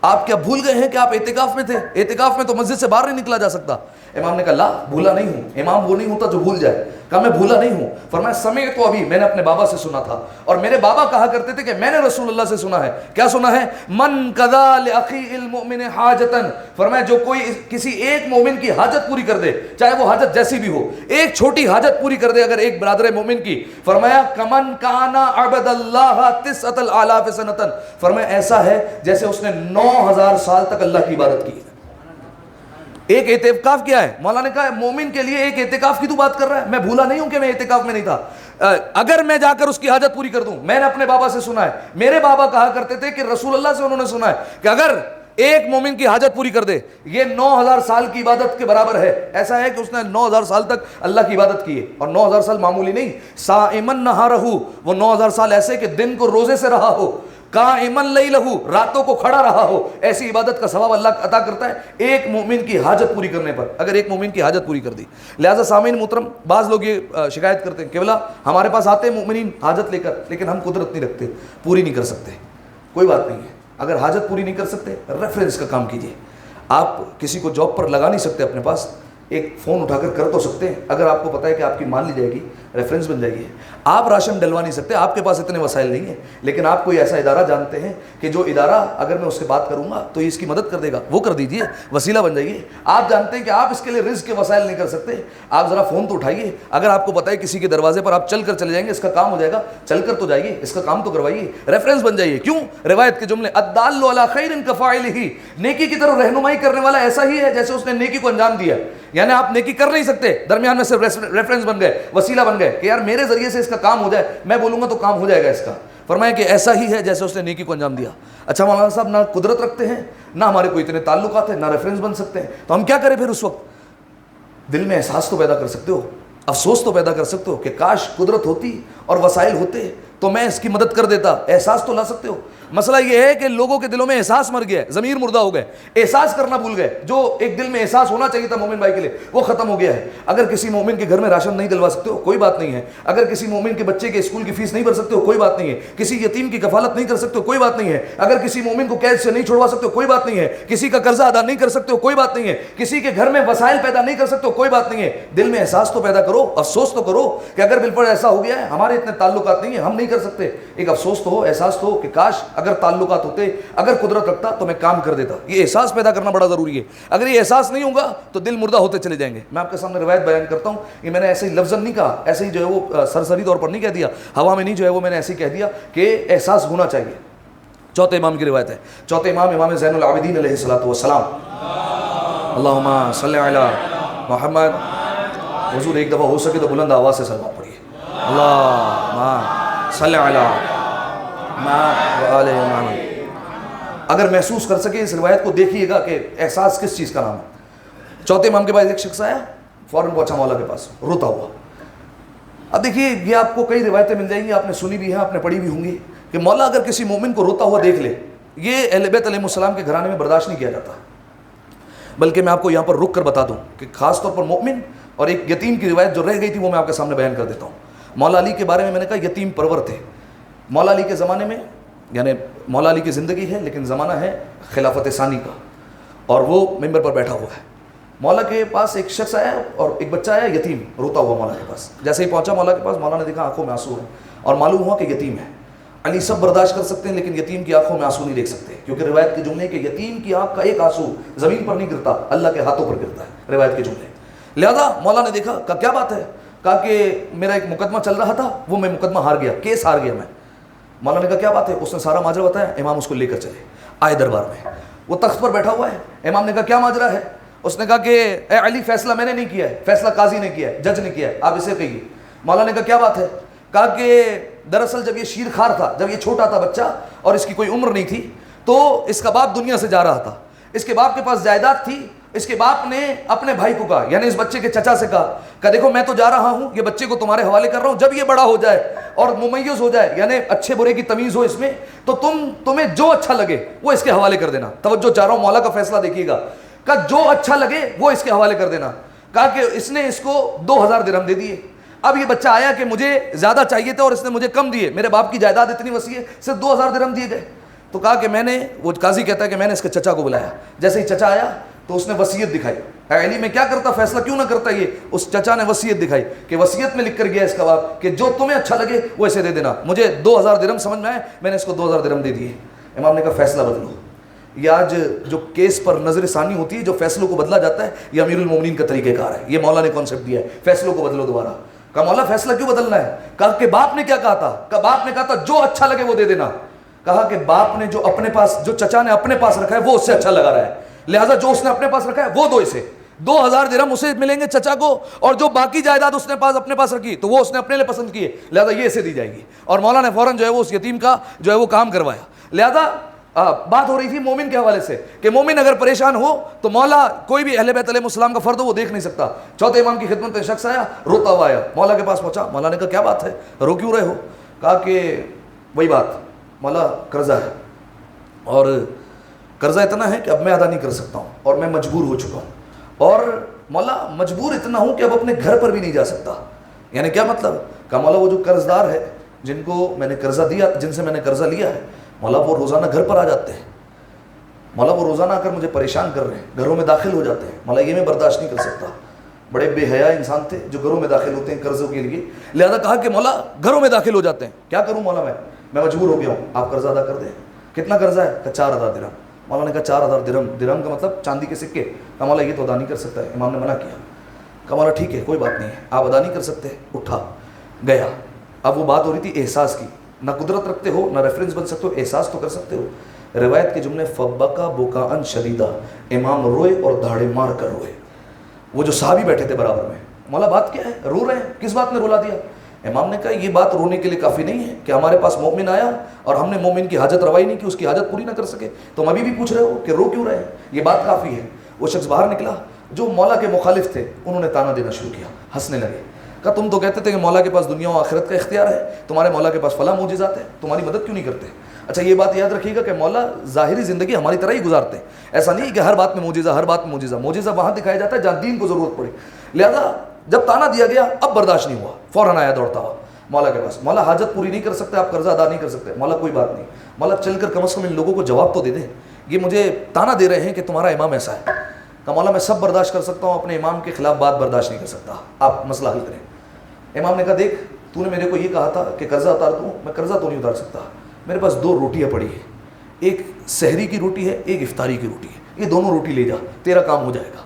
آپ کیا بھول گئے ہیں کہ آپ اعتکاف میں تھے؟ اعتکاف میں تو مسجد سے باہر نہیں نکلا جا سکتا. امام نے کہا لا, بھولا نہیں ہوں. امام وہ نہیں ہوتا جو بھول جائے. کہا میں بھولا نہیں ہوں. فرمایا سمعت تو ابھی, میں نے اپنے بابا سے سنا تھا, اور میرے بابا کہا کرتے تھے کہ میں نے رسول اللہ سے سنا ہے. کیا سنا ہے؟ من قضا لاخی المؤمن حاجتا, فرمایا جو کوئی کسی ایک مومن کی حاجت پوری کر دے, چاہے وہ حاجت جیسی بھی ہو, ایک چھوٹی حاجت پوری کر دے اگر ایک برادر مومن کی, فرمایا کمن کانا عبد اللہ 9,000 سنۃ, فرمایا ایسا ہے جیسے اس نے 9,000 سال تک اللہ کی عبادت کی. ایک اعتکاف کیا ہے؟ مولا نے کہا مومن کے لیے ایک اعتکاف کی تو بات کر رہا ہے. میں بھولا نہیں ہوں کہ میں اعتکاف میں نہیں تھا, اگر میں جا کر اس کی حاجت پوری کر دوں. میں نے اپنے بابا سے سنا ہے, میرے بابا کہا کرتے تھے کہ رسول اللہ سے انہوں نے سنا ہے کہ اگر ایک مومن کی حاجت پوری کر دے یہ 9,000 سال کی عبادت کے برابر ہے. ایسا ہے کہ اس نے 9,000 سال تک اللہ کی عبادت کی ہے, اور 9,000 سال معمولی نہیں, صائمن نہارہ, وہ 9,000 سال ایسے کہ دن کو روزے سے رہا ہو, قائمن لیلہ, راتوں کو کھڑا رہا ہو, ایسی عبادت کا ثواب اللہ عطا کرتا ہے ایک مومن کی حاجت پوری کرنے پر, اگر ایک مومن کی حاجت پوری کر دی. لہذا سامعین محترم, بعض لوگ یہ شکایت کرتے ہیں کہ بلا ہمارے پاس آتے ہیں مومنین حاجت لے کر, لیکن ہم قدرت نہیں رکھتے, پوری نہیں کر سکتے. کوئی بات نہیں ہے, اگر حاجت پوری نہیں کر سکتے ریفرنس کا کام کیجیے. آپ کسی کو جاب پر لگا نہیں سکتے اپنے پاس, ایک فون اٹھا کر تو سکتے ہیں. اگر آپ کو پتہ ہے کہ آپ کی مان لی جائے گی, ریفرنس بن جائے گی. آپ راشن ڈلوا نہیں سکتے, آپ کے پاس اتنے وسائل نہیں ہیں, لیکن آپ کوئی ایسا ادارہ جانتے ہیں کہ جو ادارہ اگر میں اس سے بات کروں گا تو یہ اس کی مدد کر دے گا, وہ کر دیجئے, وسیلہ بن جائیے. آپ جانتے ہیں کہ آپ اس کے لیے رزق کے وسائل نہیں کر سکتے, آپ ذرا فون تو اٹھائیے. اگر آپ کو پتہ ہے کسی کے دروازے پر آپ چل کر چلے جائیں گے, اس کا کام ہو جائے گا, چل کر تو جائیے, اس کا کام تو کروائیے, ریفرنس بن جائیے. کیوں؟ روایت کے جملے الدال علی خیر کفاعلہ, نیکی کی طرف رہنمائی کرنے والا ایسا ہی ہے جیسے اس نے نیکی کو انجام دیا. یعنی آپ نیکی کر نہیں سکتے, درمیان میں صرف ریفرنس بن گئے, وسیلہ بن گئے کہ یار میرے ذریعے سے اس کا کام ہو جائے, میں بولوں گا تو کام ہو جائے گا اس کا. فرمایا کہ ایسا ہی ہے جیسے اس نے نیکی کو انجام دیا. اچھا مولانا صاحب, نہ قدرت رکھتے ہیں, نہ ہمارے کوئی اتنے تعلقات ہیں, نہ ریفرنس بن سکتے ہیں, تو ہم کیا کریں پھر؟ اس وقت دل میں احساس تو پیدا کر سکتے ہو, افسوس تو پیدا کر سکتے ہو کہ کاش قدرت ہوتی اور وسائل ہوتے تو میں اس کی مدد کر دیتا. احساس تو لا سکتے ہو. مسئلہ یہ ہے کہ لوگوں کے دلوں میں احساس مر گیا ہے, ضمیر مردہ ہو گئے, احساس کرنا بھول گئے. جو ایک دل میں احساس ہونا چاہیے تھا مومن بھائی کے لیے وہ ختم ہو گیا ہے. اگر کسی مومن کے گھر میں راشن نہیں دلوا سکتے ہو کوئی بات نہیں ہے. اگر کسی مومن کے بچے کے اسکول کی فیس نہیں بھر سکتے ہو کوئی بات نہیں ہے. کسی یتیم کی کفالت نہیں کر سکتے ہو کوئی بات نہیں ہے. اگر کسی مومن کو قید سے نہیں چھڑوا سکتے ہو کوئی بات نہیں ہے. کسی کا قرضہ ادا نہیں کر سکتے ہو کوئی بات نہیں ہے. کسی کے گھر میں وسائل پیدا نہیں کر سکتے ہو کوئی بات نہیں ہے. دل میں احساس تو پیدا کرو, افسوس تو کرو کہ اگر بالفرض ایسا ہو گیا ہے, ہمارے اتنے تعلقات نہیں ہیں, ہم نہیں کر سکتے. ایک افسوس تو ہو, احساس تو ہو کہ کاش اگر تعلقات ہوتے, اگر قدرت رکھتا تو میں کام کر دیتا. یہ احساس پیدا کرنا بڑا ضروری ہے. اگر یہ احساس نہیں ہوگا تو دل مردہ ہوتے چلے جائیں گے. میں آپ کے سامنے روایت بیان کرتا ہوں, یہ میں نے ایسے ہی لفظاً نہیں کہا, ایسے ہی جو ہے وہ سرسری طور پر نہیں کہہ دیا, ہوا میں نہیں جو ہے وہ میں نے ایسے ہی کہہ دیا کہ احساس ہونا چاہیے. چوتھے امام کی روایت ہے. چوتھے امام زین العابدین علیہ الصلوۃ والسلام, اللہم صلی علی محمد. حضور ایک دفعہ ہو سکے تو بلند آواز سے سلوات پڑھیے, اللہم صلی علی محمد. اگر محسوس کر سکے اس روایت کو دیکھیے گا کہ احساس کس چیز کا نام ہے. چوتھے امام کے بعد ایک شخص آیا, فوراً پہنچا مولا کے پاس روتا ہوا. اب دیکھیے یہ آپ کو کئی روایتیں مل جائیں گی, آپ نے سنی بھی ہیں, آپ نے پڑھی بھی ہوں گی کہ مولا اگر کسی مومن کو روتا ہوا دیکھ لے, یہ اہل بیت علیہ السلام کے گھرانے میں برداشت نہیں کیا جاتا. بلکہ میں آپ کو یہاں پر رک کر بتا دوں کہ خاص طور پر مومن اور ایک یتیم کی روایت جو رہ گئی تھی وہ میں آپ کے سامنے بیان کر دیتا ہوں. مولا علی کے بارے میں نے کہا یتیم پرور تھے. مولا علی کے زمانے میں, یعنی مولا علی کی زندگی ہے لیکن زمانہ ہے خلافت ثانی کا, اور وہ ممبر پر بیٹھا ہوا ہے. مولا کے پاس ایک شخص آیا اور ایک بچہ آیا یتیم روتا ہوا مولا کے پاس. جیسے ہی پہنچا مولا کے پاس, مولا نے دیکھا آنکھوں میں آنسو ہیں اور معلوم ہوا کہ یتیم ہے. علی سب برداشت کر سکتے ہیں لیکن یتیم کی آنکھوں میں آنسو نہیں دیکھ سکتے, کیونکہ روایت کے جملے کہ یتیم کی آنکھ کا ایک آنسو زمین پر نہیں گرتا, اللہ کے ہاتھوں پر گرتا ہے, روایت کے جملے. لہذا مولا نے دیکھا, کہا کیا بات ہے؟ کہا کہ میرا ایک مقدمہ چل رہا تھا, وہ میں مقدمہ ہار گیا, کیس ہار گیا میں. مولا نے کہا کیا بات ہے؟ اس نے سارا ماجرا بتایا. امام اس کو لے کر چلے آئے دربار میں, وہ تخت پر بیٹھا ہوا ہے. امام نے کہا کیا ماجرا ہے؟ اس نے کہا کہ اے علی فیصلہ میں نے نہیں کیا ہے, فیصلہ قاضی نے کیا ہے, جج نے کیا ہے, آپ اسے کہیے. مولا نے کہا کیا بات ہے؟ کہا کہ دراصل جب یہ شیر خوار تھا, جب یہ چھوٹا تھا بچہ اور اس کی کوئی عمر نہیں تھی, تو اس کا باپ دنیا سے جا رہا تھا. اس کے باپ کے پاس جائیداد تھی. اس کے باپ نے اپنے بھائی کو کہا, یعنی اس بچے کے چچا سے کہا کہ دیکھو میں تو جا رہا ہوں, یہ بچے کو تمہارے حوالے کر رہا ہوں, جب یہ بڑا ہو جائے اور ممیز ہو جائے, یعنی اچھے برے کی تمیز ہو اس میں, تو تمہیں جو اچھا لگے وہ اس کے حوالے کر دینا. توجہ چاہ رہا ہوں, مولا کا فیصلہ دیکھیے گا. کہا جو اچھا لگے وہ اس کے حوالے کر دینا. کہا کہ اس نے اس کو 2000 درہم دے دیے. اب یہ بچہ آیا کہ مجھے زیادہ چاہیے تھے اور اس نے مجھے کم دیے, میرے باپ کی جائیداد اتنی وسیع ہے, صرف 2000 درہم دیے گئے. تو کہا کہ میں نے, وہ قاضی کہتا ہے کہ میں نے اس کے چچا کو بلایا. جیسے ہی چچا آیا تو اس نے وصیت دکھائی. اے علی میں کیا کرتا, فیصلہ کیوں نہ کرتا یہ؟ اس چچا نے وصیت دکھائی کہ وصیت میں لکھ کر گیا اس کا باپ کہ جو تمہیں اچھا لگے وہ اسے دے دینا. مجھے 2000 درہم سمجھ میں آئے, میں نے اس کو 2000 درہم دے دیے. امام نے کہا فیصلہ بدلو. یہ آج جو کیس پر نظر ثانی ہوتی ہے, جو فیصلوں کو بدلا جاتا ہے, یہ امیر المومنین کا طریقہ کار ہے. یہ مولا نے کانسیپٹ دیا ہے, فیصلوں کو بدلو دوبارہ. کہا مولا فیصلہ کیوں بدلنا ہے؟ کہا کہ باپ نے کیا کہا تھا؟ کہا باپ نے کہا تھا جو اچھا لگے وہ دے دینا. کہا کہ باپ نے جو اپنے پاس, جو چچا نے اپنے پاس رکھا ہے وہ اس سے اچھا لگا رہا ہے, لہٰذا جو اس نے اپنے پاس رکھا ہے وہ دو اسے. 2000 درہم اسے ملیں گے چچا کو, اور جو باقی جائیداد اس نے اپنے پاس رکھی تو وہ اس نے اپنے لیے پسند کی ہے, لہٰذا یہ اسے دی جائے گی. اور مولا نے فوراً جو ہے وہ اس یتیم کا جو ہے وہ کام کروایا. لہٰذا بات ہو رہی تھی مومن کے حوالے سے کہ مومن اگر پریشان ہو تو مولا کوئی بھی اہل بیت علیہ السلام کا فرد ہو وہ دیکھ نہیں سکتا. چوتھے امام کی خدمت میں شخص آیا, روتا ہوا آیا, مولا کے پاس پہنچا. مولا نے کہا کیا بات ہے, رو کیوں رہے ہو؟ کہا کہ وہی بات مولا, قرضہ ہے اور قرضہ اتنا ہے کہ اب میں ادا نہیں کر سکتا ہوں اور میں مجبور ہو چکا ہوں, اور مولا مجبور اتنا ہوں کہ اب اپنے گھر پر بھی نہیں جا سکتا. یعنی کیا مطلب؟ کہا مولا وہ جو قرض دار ہے جن کو میں نے قرضہ دیا, جن سے میں نے قرضہ لیا ہے, مولا وہ روزانہ گھر پر آ جاتے ہیں. مولا وہ روزانہ آ کر مجھے پریشان کر رہے ہیں, گھروں میں داخل ہو جاتے ہیں. مولا یہ میں برداشت نہیں کر سکتا. بڑے بے حیا انسان تھے جو گھروں میں داخل ہوتے ہیں قرضوں کے لیے. لہذا کہا کہ مولا گھروں میں داخل ہو جاتے ہیں, کیا کروں مولا, میں مجبور ہو گیا ہوں, آپ قرضہ ادا کر دیں. کتنا قرضہ ہے؟ کہ 4000 درہم. مولا نے کہا 4000 درہم, درہم کا مطلب چاندی کے سکے. کہا مولا یہ تو ادا نہیں کر سکتا ہے, امام نے منع کیا. کہا مولا ٹھیک ہے کوئی بات نہیں ہے, آپ ادا نہیں کر سکتے. اٹھا گیا. اب وہ بات ہو رہی تھی احساس کی, نہ قدرت رکھتے ہو نہ ریفرنس بن سکتے ہو, احساس تو کر سکتے ہو. روایت کے جملے فبکا بکاء شدیدا, امام روئے اور دھاڑے مار کر روئے. وہ جو صحابی بیٹھے تھے برابر میں, مولا بات کیا ہے, رو رہے ہیں, کس بات نے رلا دیا؟ امام نے کہا یہ بات رونے کے لیے کافی نہیں ہے کہ ہمارے پاس مومن آیا اور ہم نے مومن کی حاجت روائی نہیں کی, اس کی حاجت پوری نہ کر سکے, تم ابھی بھی پوچھ رہے ہو کہ رو کیوں رہے ہیں, یہ بات کافی ہے. وہ شخص باہر نکلا, جو مولا کے مخالف تھے انہوں نے تانا دینا شروع کیا, ہنسنے لگے. کہا تم تو کہتے تھے کہ مولا کے پاس دنیا و آخرت کا اختیار ہے, تمہارے مولا کے پاس فلاں معجزات ہیں, تمہاری مدد کیوں نہیں کرتے؟ اچھا یہ بات یاد رکھیے گا کہ مولا ظاہری زندگی ہماری طرح ہی گزارتے ہیں. ایسا نہیں کہ ہر بات میں معجزہ, ہر بات میں معجزہ. معجزہ وہاں دکھایا جاتا ہے جہاں دین کو ضرورت پڑی. لہذا جب تانا دیا گیا اب برداشت نہیں ہوا, فوراً آیا دوڑتا ہوا مولا کے پاس. مولا حاجت پوری نہیں کر سکتے, آپ قرضہ ادا نہیں کر سکتے. مولا کوئی بات نہیں, مولا چل کر کم از کم ان لوگوں کو جواب تو دے دیں, یہ مجھے تانا دے رہے ہیں کہ تمہارا امام ایسا ہے. کہ مولا میں سب برداشت کر سکتا ہوں, اپنے امام کے خلاف بات برداشت نہیں کر سکتا, آپ مسئلہ حل کریں. امام نے کہا دیکھ تو نے میرے کو یہ کہا تھا کہ قرضہ اتار دوں, میں قرضہ تو نہیں اتار سکتا. میرے پاس 2 روٹیاں پڑی ہیں, ایک سحری کی روٹی ہے, ایک افطاری کی روٹی ہے, یہ دونوں روٹی لے جا, تیرا کام ہو جائے گا.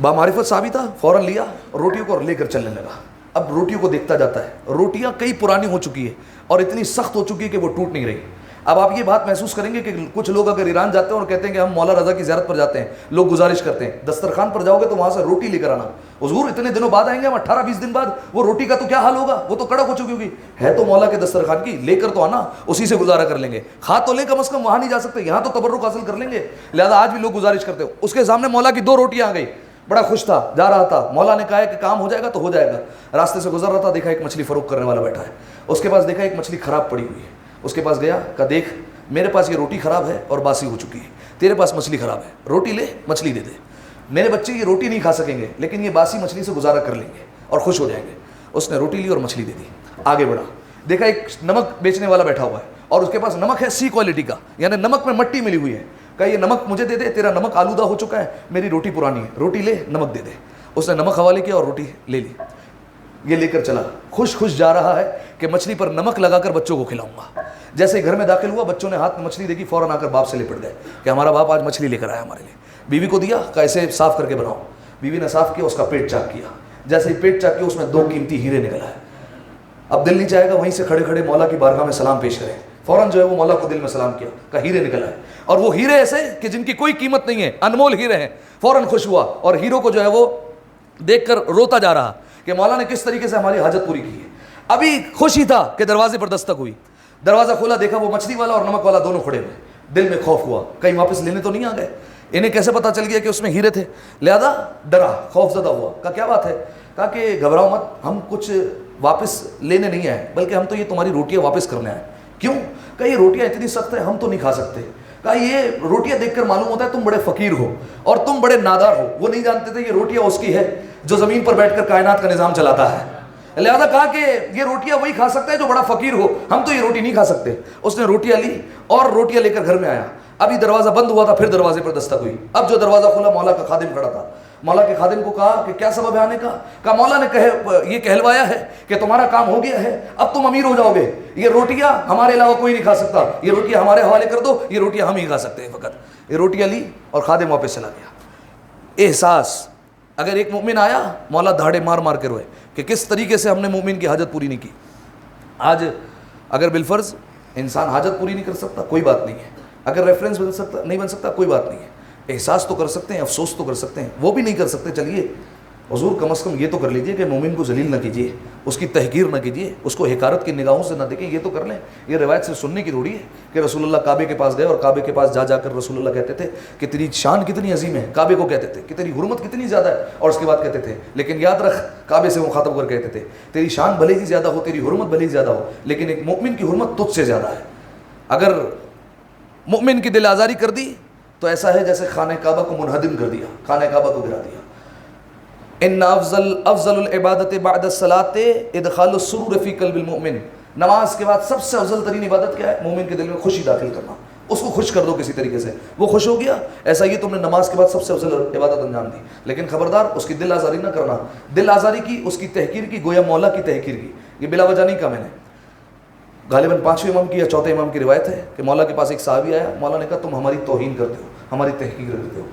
بامعرفت صحابی تھا, فوراً لیا اور روٹیوں کو لے کر چلنے لگا. اب روٹیوں کو دیکھتا جاتا ہے, روٹیاں کئی پرانی ہو چکی ہے اور اتنی سخت ہو چکی ہے کہ وہ ٹوٹ نہیں رہی. اب آپ یہ بات محسوس کریں گے کہ کچھ لوگ اگر ایران جاتے ہیں اور کہتے ہیں کہ ہم مولا رضا کی زیارت پر جاتے ہیں, لوگ گزارش کرتے ہیں دسترخوان پر جاؤ گے تو وہاں سے روٹی لے کر آنا. حضور اتنے دنوں بعد آئیں گے, ہم 18-20 دن بعد, وہ روٹی کا تو کیا حال ہوگا, وہ تو کڑک ہو چکی ہوگی. ہے تو مولا کے دسترخوان کی, لے کر تو آنا, اسی سے گزارا کر لیں گے. کھا تو لیں کم از کم, وہاں نہیں جا سکتے, یہاں تو تبرک حاصل کر لیں گے. لہٰذا آج بھی لوگ گزارش کرتے ہو. اس کے سامنے مولا کی 2 روٹیاں آ گئی, بڑا خوش تھا, جا رہا تھا. مولا نے کہا ہے کہ کام ہو جائے گا تو ہو جائے گا. راستے سے گزر رہا تھا, دیکھا ایک مچھلی فروخت کرنے والا بیٹھا ہے. اس کے پاس دیکھا ایک مچھلی خراب پڑی ہوئی ہے. اس کے پاس گیا, کہا دیکھ میرے پاس یہ روٹی خراب ہے اور باسی ہو چکی ہے, تیرے پاس مچھلی خراب ہے, روٹی لے مچھلی دے دے. میرے بچے یہ روٹی نہیں کھا سکیں گے لیکن یہ باسی مچھلی سے گزارا کر لیں گے اور خوش ہو جائیں گے. اس نے روٹی لی اور مچھلی دے دی. آگے بڑھا, دیکھا ایک نمک بیچنے والا بیٹھا ہوا ہے اور اس کے پاس نمک ہے سی کوالٹی کا, یعنی نمک میں مٹی ملی ہوئی ہے. کہا یہ نمک مجھے دے دے, تیرا نمک آلودہ ہو چکا ہے, میری روٹی پرانی ہے, روٹی لے نمک دے دے. اس نے نمک حوالے کیا اور روٹی لے لی. یہ لے کر چلا, خوش خوش جا رہا ہے کہ مچھلی پر نمک لگا کر بچوں کو کھلاؤں گا. جیسے ہی گھر میں داخل ہوا, بچوں نے ہاتھ میں مچھلی دیکھی, فوراً آ کر باپ سے لپٹ گئے کہ ہمارا باپ آج مچھلی لے کر آیا ہمارے لیے. بیوی کو دیا, کہ ایسے صاف کر کے بناؤ. بیوی نے صاف کیا, اس کا پیٹ چاک کیا. جیسے ہی پیٹ چاک کیا, اس میں 2 قیمتی ہیرے نکل آئے. اب دل نہیں چاہے گا وہیں سے کھڑے کھڑے مولا کی بارگاہ میں سلام پیش کریں. فوراً جو ہے وہ مولا کو دل میں سلام کیا, کہ ہیرے نکل آئے. اور وہ ہیرے ایسے کہ جن کی کوئی قیمت نہیں ہے, انمول ہیرے ہیں. فوراً خوش ہوا اور ہیروں کو جو ہے وہ دیکھ کر روتا جا رہا کہ مولا نے کس طریقے سے ہماری حاجت پوری کی ہے. ابھی خوش ہی تھا کہ دروازے پر دستک ہوئی. دروازہ کھولا, دیکھا وہ مچھلی والا اور نمک والا دونوں کھڑے ہوئے. دل میں خوف ہوا, کہیں واپس لینے تو نہیں آ گئے. انہیں کیسے پتا چل گیا کہ اس میں ہیرے تھے؟ لہذا ڈرا, خوف زدہ ہوا. کہا کیا بات ہے؟ کہا کہ گھبراؤ مت, ہم کچھ واپس لینے نہیں آئے بلکہ ہم تو یہ تمہاری روٹیاں واپس کرنے آئے. کیوں؟ کہا یہ روٹیاں اتنی سخت ہیں, ہم تو نہیں کھا سکتے. کہا یہ روٹیاں دیکھ کر معلوم ہوتا ہے تم بڑے فقیر ہو اور تم بڑے نادار ہو. وہ نہیں جانتے تھے یہ روٹیاں اس کی ہے جو زمین پر بیٹھ کر کائنات کا نظام چلاتا ہے. لہذا کہا کہ یہ روٹیاں وہی کھا سکتا ہے جو بڑا فقیر ہو, ہم تو یہ روٹی نہیں کھا سکتے. اس نے روٹیاں لی اور روٹیاں لے کر گھر میں آیا. ابھی دروازہ بند ہوا تھا, پھر دروازے پر دستک ہوئی. اب جو دروازہ کھلا, مولا کا خادم کھڑا تھا. مولا کے خادم کو کہا کہ کیا سبب ہے آنے کا؟ کہا مولا نے یہ کہلوایا ہے کہ تمہارا کام ہو گیا ہے, اب تم امیر ہو جاؤ گے. یہ روٹیاں ہمارے علاوہ کوئی نہیں کھا سکتا, یہ روٹیاں ہمارے حوالے کر دو, یہ روٹیاں ہم ہی کھا سکتے ہیں فقط. یہ روٹیاں لی اور خادم واپس چلا گیا. احساس, اگر ایک مومن آیا, مولا دھاڑے مار مار کے روئے کہ کس طریقے سے ہم نے مومن کی حاجت پوری نہیں کی. آج اگر بالفرض انسان حاجت پوری نہیں کر سکتا کوئی بات نہیں ہے, اگر ریفرنس نہیں بن سکتا کوئی بات نہیں ہے, احساس تو کر سکتے ہیں, افسوس تو کر سکتے ہیں. وہ بھی نہیں کر سکتے, چلیے حضور کم از کم یہ تو کر لیجئے کہ مومن کو ذلیل نہ کیجیے, اس کی تحقیر نہ کیجیے, اس کو حقارت کی نگاہوں سے نہ دیکھیں, یہ تو کر لیں. یہ روایت سے سننے کی تھوڑی ہے کہ رسول اللہ کعبے کے پاس گئے اور کعبے کے پاس جا کر رسول اللہ کہتے تھے کہ تیری شان کتنی عظیم ہے. کعبے کو کہتے تھے کہ تیری حرمت کتنی زیادہ ہے, اور اس کے بعد کہتے تھے لیکن یاد رکھ, کعبے سے مخاطب کر کہتے تھے تیری شان بھلے ہی زیادہ ہو, تیری حرمت بھلے ہی زیادہ ہو, لیکن ایک مومن کی حرمت تجھ سے زیادہ ہے. اگر مومن کی دل آزاری کر دی تو ایسا ہے جیسے خانہ کعبہ کو منہدم کر دیا, خانہ کعبہ کو گرا دیا. ان افضل العبادت بعد الصلاۃ ادخال السرور فی قلب المؤمن. نماز کے بعد سب سے افضل ترین عبادت کیا ہے؟ مومن کے دل میں خوشی داخل کرنا. اس کو خوش کر دو کسی طریقے سے, وہ خوش ہو گیا. ایسا ہی تم نے نماز کے بعد سب سے افضل عبادت انجام دی, لیکن خبردار اس کی دل آزاری نہ کرنا. دل آزاری کی, اس کی تحقیر کی, گویا مولا کی تحقیر کی. یہ بلا وجہ نہیں کہا میں نے, غالباً 5ویں امام کی یا 4تھے امام کی روایت ہے کہ مولا کے پاس ایک صحابی آیا. مولا نے کہا تم ہماری توہین کرتے ہو, ہماری تحقیر کرتے ہو.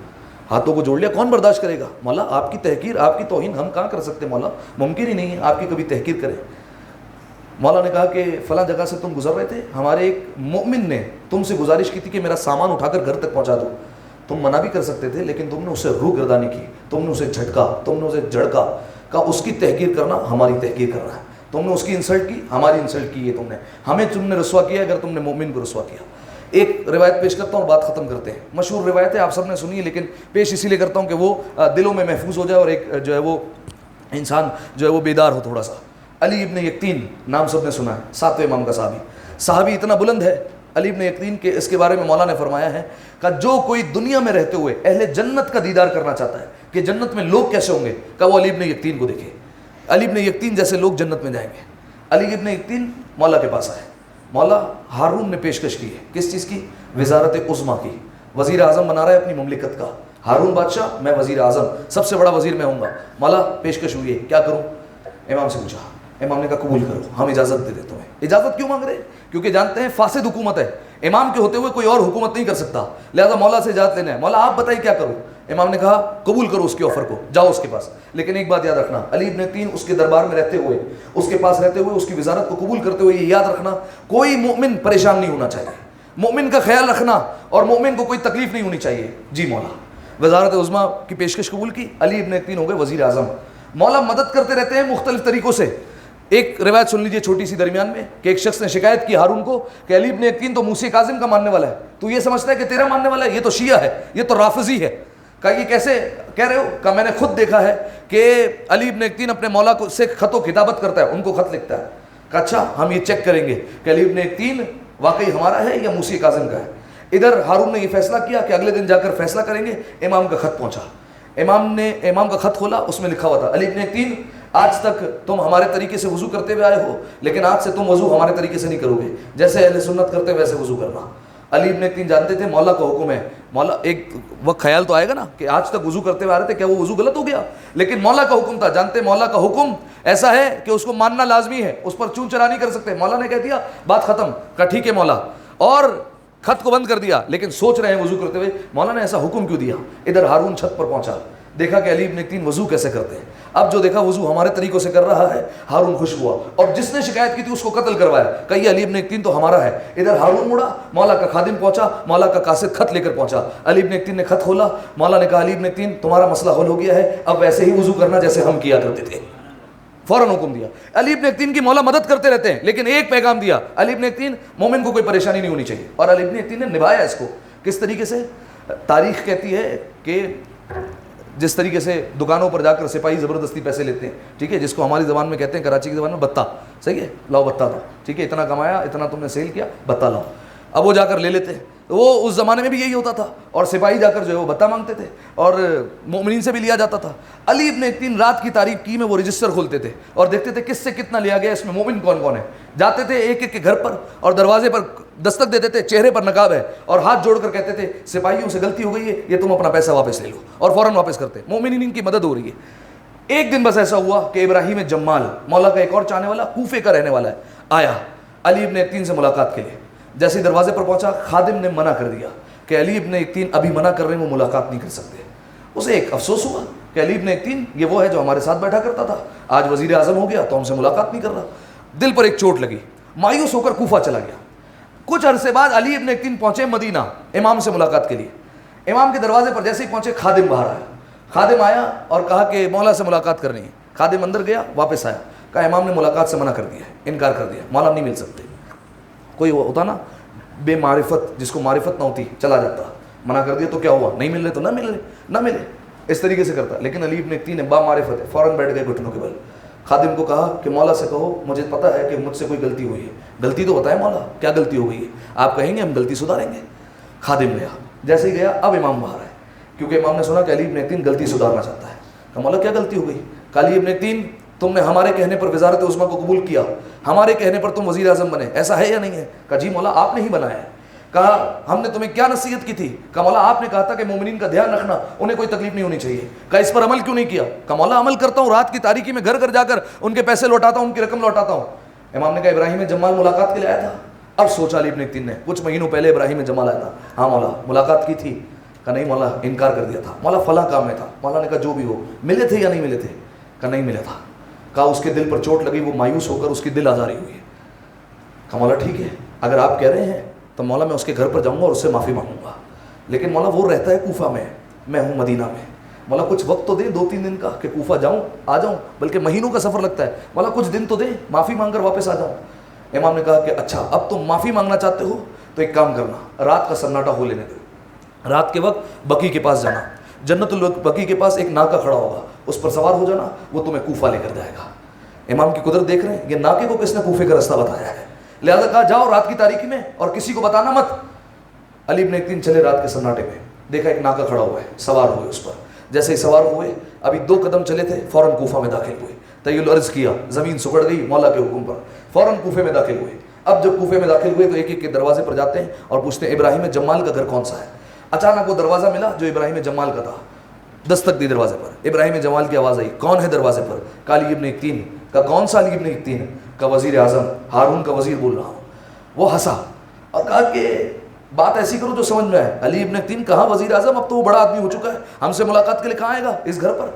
ہاتھوں کو جوڑ لیا, کون برداشت کرے گا؟ مولا آپ کی تحقیر, آپ کی توہین ہم کہاں کر سکتے مولا, ممکن ہی نہیں ہے آپ کی کبھی تحقیر کرے. مولا نے کہا کہ فلاں جگہ سے تم گزر رہے تھے, ہمارے ایک مومن نے تم سے گزارش کی تھی کہ میرا سامان اٹھا کر گھر تک پہنچا دو. تم منع بھی کر سکتے تھے لیکن تم نے اسے روح گردانی کی, تم نے اسے جھٹکا, تم نے اسے جھڑکا. کہا اس کی تحقیر کرنا ہماری تحقیر کرنا ہے. تم نے اس کی انسلٹ کی, ہماری انسلٹ کی ہے. تم نے رسوا کیا اگر تم نے مومن کو رسوا کیا. ایک روایت پیش کرتا ہوں اور بات ختم کرتے ہیں. مشہور روایت ہے, آپ سب نے سنی ہے, لیکن پیش اسی لیے کرتا ہوں کہ وہ دلوں میں محفوظ ہو جائے اور ایک جو ہے وہ انسان جو ہے وہ بیدار ہو تھوڑا سا. علی ابن یقطین نام سب نے سنا ہے, 7ویں امام کا صحابی اتنا بلند ہے علی ابن یقطین کے, اس کے بارے میں مولا نے فرمایا ہے کہ جو کوئی دنیا میں رہتے ہوئے اہل جنت کا دیدار کرنا چاہتا ہے کہ جنت میں لوگ کیسے ہوں گے, کہ وہ علی ابن یقطین کو دیکھے. علی ابن یقطین جیسے لوگ جنت میں جائیں گے. علی ابن یقطین مولا کے پاس آئے, مولا ہارون نے پیشکش کی ہے, کس چیز کی؟ وزارت عظمیٰ کی. وزیر اعظم بنا رہا ہے اپنی مملکت کا, ہارون بادشاہ, میں وزیر اعظم, سب سے بڑا وزیر میں ہوں گا. مولا پیشکش ہوئی ہے, کیا کروں؟ امام سے پوچھا, امام نے کہا قبول کرو, ہم اجازت دے دیتے ہیں. اجازت کیوں مانگ رہے ہیں؟ کیونکہ جانتے ہیں فاسد حکومت ہے, امام کے ہوتے ہوئے کوئی اور حکومت نہیں کر سکتا, لہذا مولا سے اجازت لینا ہے. مولا آپ بتائیے کیا کروں؟ امام نے کہا قبول کرو اس کے آفر کو, جاؤ اس کے پاس. لیکن ایک بات یاد رکھنا, علی ابن یقطین اس کے دربار میں رہتے ہوئے, اس کے پاس رہتے ہوئے, اس کی وزارت کو قبول کرتے ہوئے یہ یاد رکھنا, کوئی مومن پریشان نہیں ہونا چاہیے, مومن کا خیال رکھنا, اور مومن کو کوئی تکلیف نہیں ہونی چاہیے. جی مولا. وزارت عظمیٰ کی پیشکش قبول کی, علی ابن یقطین ہو گئے وزیر اعظم. مولا مدد کرتے رہتے ہیں مختلف طریقوں سے. ایک روایت سن لیجیے چھوٹی سی درمیان میں, کہ ایک شخص نے شکایت کی ہارون کو کہ علی ابن یقطین تو موسی کاظم کا ماننے والا ہے, تو یہ سمجھتا ہے کہ تیرا ماننے والا ہے, یہ تو شیعہ ہے, یہ تو رافضی ہے. کہا یہ کیسے کہہ رہے ہو؟ کہا میں نے خود دیکھا ہے کہ علی ابن یقطین اپنے مولا کو سے خط و کتابت کرتا ہے, ان کو خط لکھتا ہے. کہا اچھا ہم یہ چیک کریں گے کہ علی ابن یقطین واقعی ہمارا ہے یا موسی کاظم کا ہے. ادھر ہارون نے یہ فیصلہ کیا کہ اگلے دن جا کر فیصلہ کریں گے. امام کا خط پہنچا, امام کا خط کھولا, اس میں لکھا ہوا تھا, علی ابن یقطین آج تک تم ہمارے طریقے سے وضو کرتے ہوئے آئے ہو, لیکن آج سے تم وضو ہمارے طریقے سے نہیں کرو گے, جیسے اہل سنت کرتے ویسے وضو کرنا. علی ابن یقطین جانتے تھے مولا کا حکم ہے. مولا ایک وقت خیال تو آئے گا نا کہ آج تک وضو کرتے ہوئے آ رہے تھے, کیا وہ وضو غلط ہو گیا؟ لیکن مولا کا حکم تھا, جانتے مولا کا حکم ایسا ہے کہ اس کو ماننا لازمی ہے, اس پر چون چرا نہیں کر سکتے. مولا نے کہہ دیا بات ختم. کہا ٹھیک ہے مولا, اور خط کو بند کر دیا, لیکن سوچ رہے ہیں وضو کرتے ہوئے مولا نے ایسا حکم کیوں دیا. ادھر ہارون چھت پر پہنچا, دیکھا کہ علی ابن یقطین وضو کیسے کرتے ہیں. اب جو دیکھا وضو ہمارے طریقوں سے کر رہا ہے, ہارون خوش ہوا, اور جس نے شکایت کی تھی اس کو قتل کروایا, کہ یہ علی ابن یقطین تو ہمارا ہے. ادھر ہارون مڑا, مولا کا خادم پہنچا, مولا کا قاصد خط لے کر پہنچا. علی ابن یقطین نے خط کھولا, مولا نے کہا علی ابن یقطین تمہارا مسئلہ حل ہو گیا ہے, اب ویسے ہی وضو کرنا جیسے ہم کیا کرتے تھے. فوراً حکم دیا. علی ابن یقطین کی مولا مدد کرتے رہتے ہیں, لیکن ایک پیغام دیا, علی ابن یقطین مومن کو کوئی پریشانی نہیں ہونی چاہیے. اور علی ابن یقطین نے نبھایا اس کو. کس طریقے سے؟ تاریخ کہتی ہے کہ جس طریقے سے دکانوں پر جا کر سپاہی زبردستی پیسے لیتے ہیں, ٹھیک ہے, جس کو ہماری زبان میں کہتے ہیں, کراچی کی زبان میں بتا, صحیح ہے, لاؤ بتا دو, ٹھیک ہے, اتنا کمایا, اتنا تم نے سیل کیا, بتا لاؤ. اب وہ جا کر لے لیتے. وہ اس زمانے میں بھی یہی ہوتا تھا, اور سپاہی جا کر جو ہے وہ بتا مانگتے تھے, اور مومنین سے بھی لیا جاتا تھا. علی ابن یقطین رات کی تاریخ کی میں وہ رجسٹر کھولتے تھے اور دیکھتے تھے کس سے کتنا لیا گیا, اس میں مومن کون کون ہے. جاتے تھے ایک ایک کے گھر پر اور دروازے پر دستک دیتے تھے, چہرے پر نقاب ہے, اور ہاتھ جوڑ کر کہتے تھے سپاہیوں سے غلطی ہو گئی ہے, یہ تم اپنا پیسہ واپس لے لو, اور فوراً واپس کرتے. مومنین کی مدد ہو رہی ہے. ایک دن بس ایسا ہوا کہ ابراہیم جمال, مولا کا ایک اور چاہنے والا, کوفے کا رہنے والا ہے, آیا علی ابن یقطین سے ملاقات کے لیے. جیسے دروازے پر پہنچا, خادم نے منع کر دیا کہ علی ابن یقطین ابھی منع کر رہے ہیں, وہ ملاقات نہیں کر سکتے. اسے ایک افسوس ہوا کہ علی ابن یقطین یہ وہ ہے جو ہمارے ساتھ بیٹھا کرتا تھا, آج وزیر اعظم ہو گیا تو ہم سے ملاقات نہیں کر رہا. دل پر ایک چوٹ لگی, مایوس ہو کر کوفہ چلا گیا. کچھ عرصے بعد علی ابن یقطین پہنچے مدینہ امام سے ملاقات کے لیے. امام کے دروازے پر جیسے ہی پہنچے, خادم باہر آیا. خادم آیا اور کہا کہ مولا سے ملاقات کرنی ہے. خادم اندر گیا, واپس آیا, کہا امام نے ملاقات سے منع کر دیا, انکار کر دیا, مولا نہیں مل سکتے. کوئی ہوتا نا بے معرفت, جس کو معرفت نہ ہوتی, چلا جاتا, منع کر دیا تو کیا ہوا, نہیں مل رہے تو نہ ملے, اس طریقے سے کرتا. لیکن علی ابن یقطین با معرفت ہے, فوراً بیٹھ گئے گھٹنوں کے بل. خادم کو کہا کہ مولا سے کہو مجھے پتہ ہے کہ مجھ سے کوئی غلطی ہوئی ہے, غلطی تو بتائیں مولا, کیا غلطی ہو گئی ہے, آپ کہیں گے ہم غلطی سدھاریں گے. خادم گیا, جیسے ہی گیا اب امام باہر آئے, کیونکہ امام نے سنا کہ علی ابن یقطین غلطی سدھارنا چاہتا ہے. کہ مولا کیا غلطی ہو گئی؟ کہ علی ابن یقطین تم نے ہمارے کہنے پر وزارت عظمیٰ کو قبول کیا, ہمارے کہنے پر تم وزیر اعظم بنے, ایسا ہے یا نہیں ہے؟ کہا جی مولا آپ نے ہی بنایا ہے. کہا ہم نے تمہیں کیا نصیحت کی تھی؟ کہا مولا آپ نے کہا تھا کہ مومنین کا دھیان رکھنا, انہیں کوئی تکلیف نہیں ہونی چاہیے. کہا اس پر عمل کیوں نہیں کیا؟ کہا مولا عمل کرتا ہوں, رات کی تاریکی میں گھر گھر جا کر ان کے پیسے لوٹاتا ہوں, ان کی رقم لوٹاتا ہوں. امام نے کہا ابراہیم جمال ملاقات کے لیے آیا تھا. اب سوچا علی ابن یقطین نے, کچھ مہینوں پہلے ابراہیم جمال آیا تھا. ہاں مولا ملاقات کی تھی. کہا نہیں مولا انکار کر دیا تھا, مولا فلاں کام میں تھا. مولا نے کہا جو بھی ہو, ملے تھے یا نہیں ملے تھے؟ کہا نہیں ملا تھا. کہا اس کے دل پر چوٹ لگی, وہ مایوس ہو کر اس کی دل آزاری ہوئی. کہا مولا ٹھیک ہے, اگر آپ کہہ رہے ہیں تو مولا میں اس کے گھر پر جاؤں گا اور اس سے معافی مانگوں گا, لیکن مولا وہ رہتا ہے کوفہ میں ہوں مدینہ میں, مولا کچھ وقت تو دیں, 2-3 دن کا, کہ کوفہ جاؤں آ جاؤں, بلکہ مہینوں کا سفر لگتا ہے, مولا کچھ دن تو دیں, معافی مانگ کر واپس آ جاؤں. امام نے کہا کہ اچھا اب تم معافی مانگنا چاہتے ہو تو ایک کام کرنا, رات کا سناٹا ہو لینے دو. رات کے وقت بقی کے پاس جانا, جنت البقی کے پاس ایک ناکا کھڑا ہوگا, اس پر سوار ہو جانا, وہ تمہیں کوفہ لے کر جائے گا. امام کی قدرت دیکھ رہے ہیں, یہ ناکے کو کس نے کوفے کا رستہ بتایا ہے, لہذا کہا جاؤ رات کی تاریکی میں اور کسی کو بتانا مت. علی ابن ایک دن چلے رات کے سناٹے میں, دیکھا ایک ناکا کھڑا ہوا ہے, سوار ہوئے اس پر. جیسے ہی سوار ہوئے, ابھی 2 قدم چلے تھے, فوراً کوفہ میں داخل ہوئے. طویل عرض کیا, زمین سکڑ گئی مولا کے حکم پر, فوراً کوفے میں داخل ہوئے. اب جب کوفے میں داخل ہوئے تو ایک ایک کے دروازے پر جاتے ہیں اور پوچھتے ہیں ابراہیم جمال کا گھر کون سا ہے. اچانک وہ دروازہ ملا جو ابراہیم جمال کا تھا. دستک دی دروازے پر, ابراہیم جمال کی آواز آئی, کون ہے دروازے پر؟ کہ علی ابن اکتین. کا کون سا علی ابن اکتین؟ کا وزیر اعظم ہارون کا وزیر بول رہا ہوں. وہ ہنسا اور کہا کہ بات ایسی کرو جو سمجھ میں آئے. علی ابن اکتین کہاں وزیر اعظم, اب تو وہ بڑا آدمی ہو چکا ہے, ہم سے ملاقات کے لیے کہاں آئے گا اس گھر پر.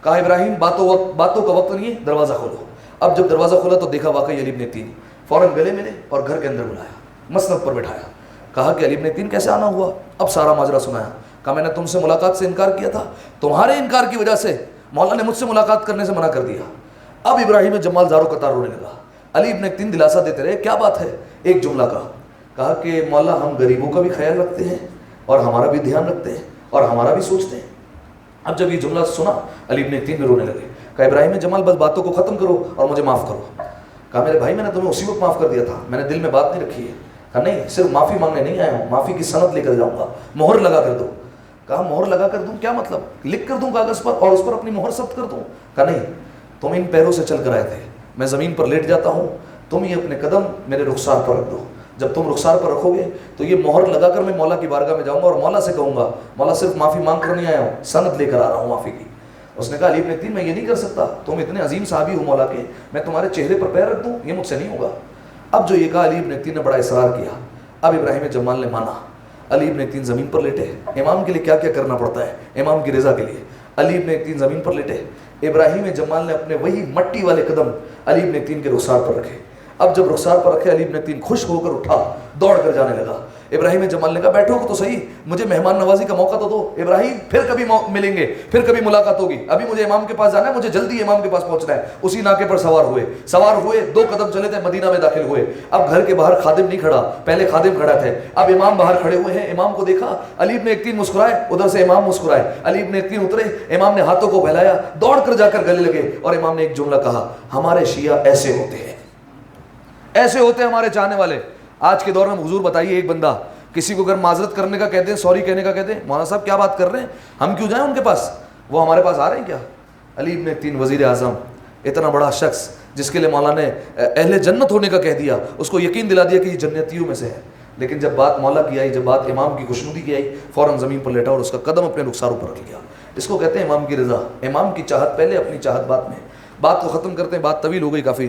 کہا ابراہیم باتوں کا وقت نہیں ہے, دروازہ کھولو. اب جب دروازہ کھولا تو دیکھا واقعی علی ابن اکتین. فوراً گلے ملے اور گھر کے اندر بلایا, مسند پر بٹھایا. کہا کہ علی ابن اکتین کیسے آنا ہوا؟ اب سارا ماجرا سنایا. کہا میں نے تم سے ملاقات سے انکار کیا تھا, تمہارے انکار کی وجہ سے مولا نے مجھ سے ملاقات کرنے سے منع کر دیا. اب ابراہیم جمال زارو قطار رونے لگا. علی ابن اکتین دلاسا دیتے رہے, کیا بات ہے؟ ایک جملہ کہا کہ مولا ہم غریبوں کا بھی خیال رکھتے ہیں اور ہمارا بھی دھیان رکھتے ہیں اور ہمارا بھی سوچتے ہیں. اب جب یہ جملہ سنا علی ابن اکتین میں رونے لگے. کہا ابراہیم جمال بس باتوں کو ختم کرو اور مجھے معاف کرو. کہا میرے بھائی میں نے تمہیں اسی وقت معاف کر دیا تھا, میں نے دل میں بات نہیں رکھی ہے. کہا نہیں, صرف معافی مانگنے نہیں آیا ہوں, معافی کی سند لے کر جاؤں گا, مہر لگا کر دو. کہا مہر لگا کر دوں کیا مطلب؟ لکھ کر دوں کاغذ پر اور اس پر اپنی مہر ثبت کر دوں. کہا نہیں, تم ان پیروں سے چل کر آئے تھے, میں زمین پر لیٹ جاتا ہوں, تم یہ اپنے قدم میرے رخسار پر رکھ دو. جب تم رخسار پر رکھو گے تو یہ مہر لگا کر میں مولا کی بارگاہ میں جاؤں گا اور مولا سے کہوں گا مولا صرف معافی مانگ کر نہیں آیا ہوں, سند لے کر آ رہا ہوں معافی کی. اس نے کہا علی ابن اکتین میں یہ نہیں کر سکتا, تم اتنے عظیم صحابی ہو مولا کے, میں تمہارے چہرے پر پیر رکھ دوں, یہ مجھ سے نہیں ہوگا. اب جو یہ کہا علی ابن اکتین نے بڑا اصرار کیا. اب ابراہیم جمال نے مانا. علی ابن اکتین زمین پر لیٹے. امام کے لیے کیا کیا کرنا پڑتا ہے امام کی رضا کے لیے. علی ابن اکتین زمین پر لیٹے. ابراہیم جمال نے اپنے وہی مٹی والے قدم علی ابن اکتین کے رخسار پر رکھے. اب جب رخسار پر رکھے, علی ابن اکتین خوش ہو کر اٹھا, دوڑ کر جانے لگا. ابراہیم جمال نے کہا بیٹھو تو صحیح, مجھے مہمان نوازی کا موقع تو دو. ابراہیم پھر کبھی ملیں گے, پھر کبھی ملاقات ہوگی, ابھی مجھے امام کے پاس جانا ہے, مجھے جلدی امام کے پاس پہنچنا ہے. اسی ناکے پر سوار ہوئے 2 قدم چلے تھے, مدینہ میں داخل ہوئے. اب گھر کے باہر خادم نہیں کھڑا, پہلے خادم کھڑا تھے, اب امام باہر کھڑے ہوئے ہیں. امام کو دیکھا, علی ابن اکتین مسکرائے, ادھر سے امام مسکرائے. علی ابن اکتین اترے, امام نے ہاتھوں کو پھیلایا, دوڑ کر جا کر گلے لگے اور امام نے ایک جملہ کہا, ہمارے شیعہ ایسے ہوتے ہیں, ایسے ہوتے ہیں ہمارے چاہنے والے. آج کے دور میں حضور بتائیے, ایک بندہ کسی کو اگر معذرت کرنے کا کہتے ہیں, سوری کہنے کا کہتے ہیں, مولانا صاحب کیا بات کر رہے ہیں, ہم کیوں جائیں ان کے پاس, وہ ہمارے پاس آ رہے ہیں کیا؟ علی ابن اکتین وزیر اعظم, اتنا بڑا شخص جس کے لیے مولا نے اہل جنت ہونے کا کہہ دیا, اس کو یقین دلا دیا کہ یہ جنتیوں میں سے ہے. لیکن جب بات مولا کی آئی, جب بات امام کی خوشنودی کی آئی, فوراً زمین پر لیٹا اور اس کا قدم اپنے رخساروں پر رکھ لیا. اس کو کہتے ہیں امام کی رضا. امام کی چاہت پہلے, اپنی چاہت بعد میں. بات کو ختم کرتے ہیں, بات طویل ہو گئی کافی.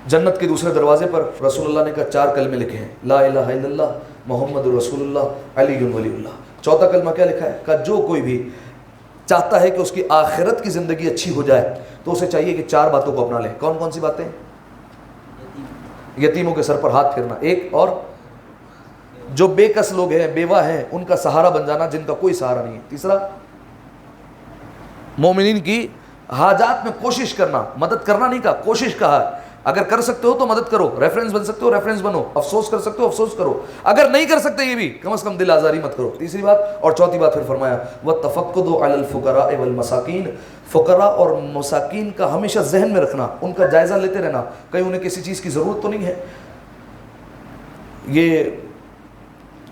جنت کے دوسرے دروازے پر رسول اللہ نے کہا 4 کلمے لکھے ہیں, لا الہ الا اللہ محمد رسول اللہ علی ولی اللہ. چوتھا کلمہ کیا لکھا ہے؟ کہا جو کوئی بھی چاہتا ہے کہ اس کی آخرت کی زندگی اچھی ہو جائے تو اسے چاہیے کہ 4 باتوں کو اپنا لے. کون کون سی باتیں؟ یتیموں کے سر پر ہاتھ پھیرنا, ایک, اور جو بے کس لوگ ہیں, بیوہ ہیں, ان کا سہارا بن جانا جن کا کوئی سہارا نہیں ہے. تیسرا, مومنین کی حاجات میں کوشش کرنا, مدد کرنا نہیں کہا, کوشش کہا. اگر کر سکتے ہو تو مدد کرو, ریفرنس بن سکتے ہو ریفرنس بنو, افسوس کر سکتے ہو افسوس کرو, اگر نہیں کر سکتے یہ بھی کم از کم دل آزاری مت کرو. تیسری بات. اور چوتھی بات پھر فرمایا وَالتَّفَقُّدُ عَلَى الْفُقَرَاءِ وَالْمَسَاكِينِ, فقراء اور مساکین کا ہمیشہ ذہن میں رکھنا, ان کا جائزہ لیتے رہنا, کہیں انہیں کسی چیز کی ضرورت تو نہیں ہے. یہ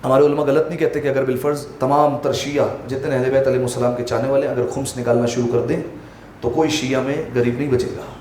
ہمارے علماء غلط نہیں کہتے کہ اگر بالفرض تمام تر شیعہ جتنے اہل بیت علیہ السلام کے چاہنے والے اگر خمس نکالنا شروع کر دیں تو کوئی شیعہ میں غریب نہیں بچے گا.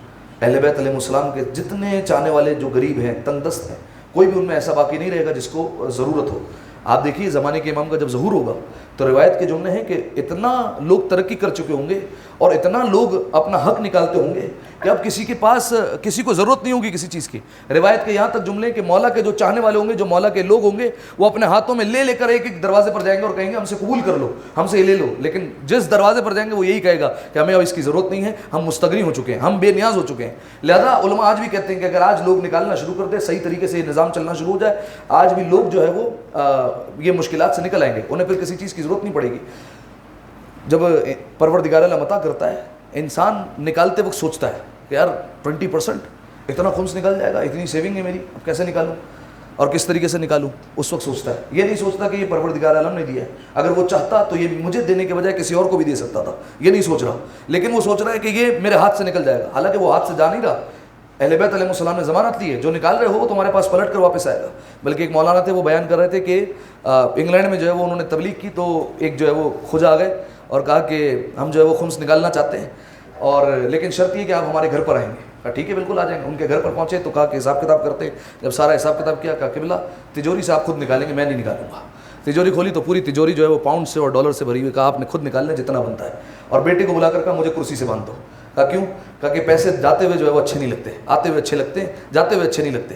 اہل بیت علیہ السلام کے جتنے چاہنے والے جو غریب ہیں, تنگ دست ہیں, کوئی بھی ان میں ایسا باقی نہیں رہے گا جس کو ضرورت ہو. آپ دیکھیے زمانے کے امام کا جب ظہور ہوگا تو روایت کے جملے ہیں کہ اتنا لوگ ترقی کر چکے ہوں گے اور اتنا لوگ اپنا حق نکالتے ہوں گے کہ اب کسی کے پاس کسی کو ضرورت نہیں ہوگی کسی چیز کی. روایت کے یہاں تک جملے کہ مولا کے جو چاہنے والے ہوں گے, جو مولا کے لوگ ہوں گے, وہ اپنے ہاتھوں میں لے کر ایک ایک دروازے پر جائیں گے اور کہیں گے ہم سے قبول کر لو, ہم سے یہ لے لو. لیکن جس دروازے پر جائیں گے وہ یہی کہے گا کہ ہمیں اب اس کی ضرورت نہیں ہے, ہم مستغنی ہو چکے ہیں, ہم بے نیاز ہو چکے ہیں. لہذا علماء آج بھی کہتے ہیں کہ اگر آج لوگ نکالنا شروع کر دیں, صحیح طریقے سے یہ نظام چلنا شروع ہو جائے, آج بھی لوگ جو ہے وہ یہ مشکلات سے نکل آئیں گے, انہیں پھر کسی چیز کی ضرورت نہیں پڑے گی. جب پروردگار اللہ عطا کرتا ہے, انسان نکالتے وقت سوچتا ہے کہ یار 20% اتنا خمس نکل جائے گا, اتنی سیونگ ہے میری, اب کیسے نکالوں. اور کس طریقے سے نکالوں، اس وقت سوچتا ہے. یہ نہیں سوچتا کہ یہ پروردگار عالم نے دیا ہے، اگر وہ چاہتا تو یہ مجھے دینے کے بجائے کسی اور کو بھی دے سکتا تھا. یہ نہیں سوچ رہا، لیکن وہ سوچ رہا ہے کہ یہ میرے ہاتھ سے نکل جائے گا. حالانکہ وہ ہاتھ سے جا نہیں رہا. اہل بیت علیہ السلام نے ضمانت لی ہے، جو نکال رہے ہو وہ تمہارے پاس پلٹ کر واپس آئے گا. بلکہ ایک مولانا تھے، وہ بیان کر رہے تھے کہ انگلینڈ میں جو ہے وہ انہوں نے تبلیغ کی، تو ایک جو ہے وہ خواجہ آ گئے اور کہا کہ ہم جو ہے وہ خمس نکالنا چاہتے ہیں، اور لیکن شرط یہ کہ آپ ہمارے گھر پر آئیں گے. کہا ٹھیک ہے بالکل آ جائیں گے. ان کے گھر پر پہنچے تو کہا کہ حساب کتاب کرتے. جب سارا حساب کتاب کیا، کہا قبلہ تجوری سے آپ خود نکالیں گے، میں نہیں نکالوں گا. تجوری کھولی تو پوری تجوری جو ہے وہ پاؤنڈ سے اور ڈالر سے بھری ہوئی. کہا آپ نے خود نکالنا جتنا بنتا ہے. اور بیٹے کو بلا کر کہا مجھے کرسی سے باندھ دو. کہا کیوں؟ کہا کہ پیسے جاتے ہوئے جو ہے وہ اچھے نہیں لگتے، آتے ہوئے اچھے لگتے ہیں، جاتے ہوئے اچھے نہیں لگتے.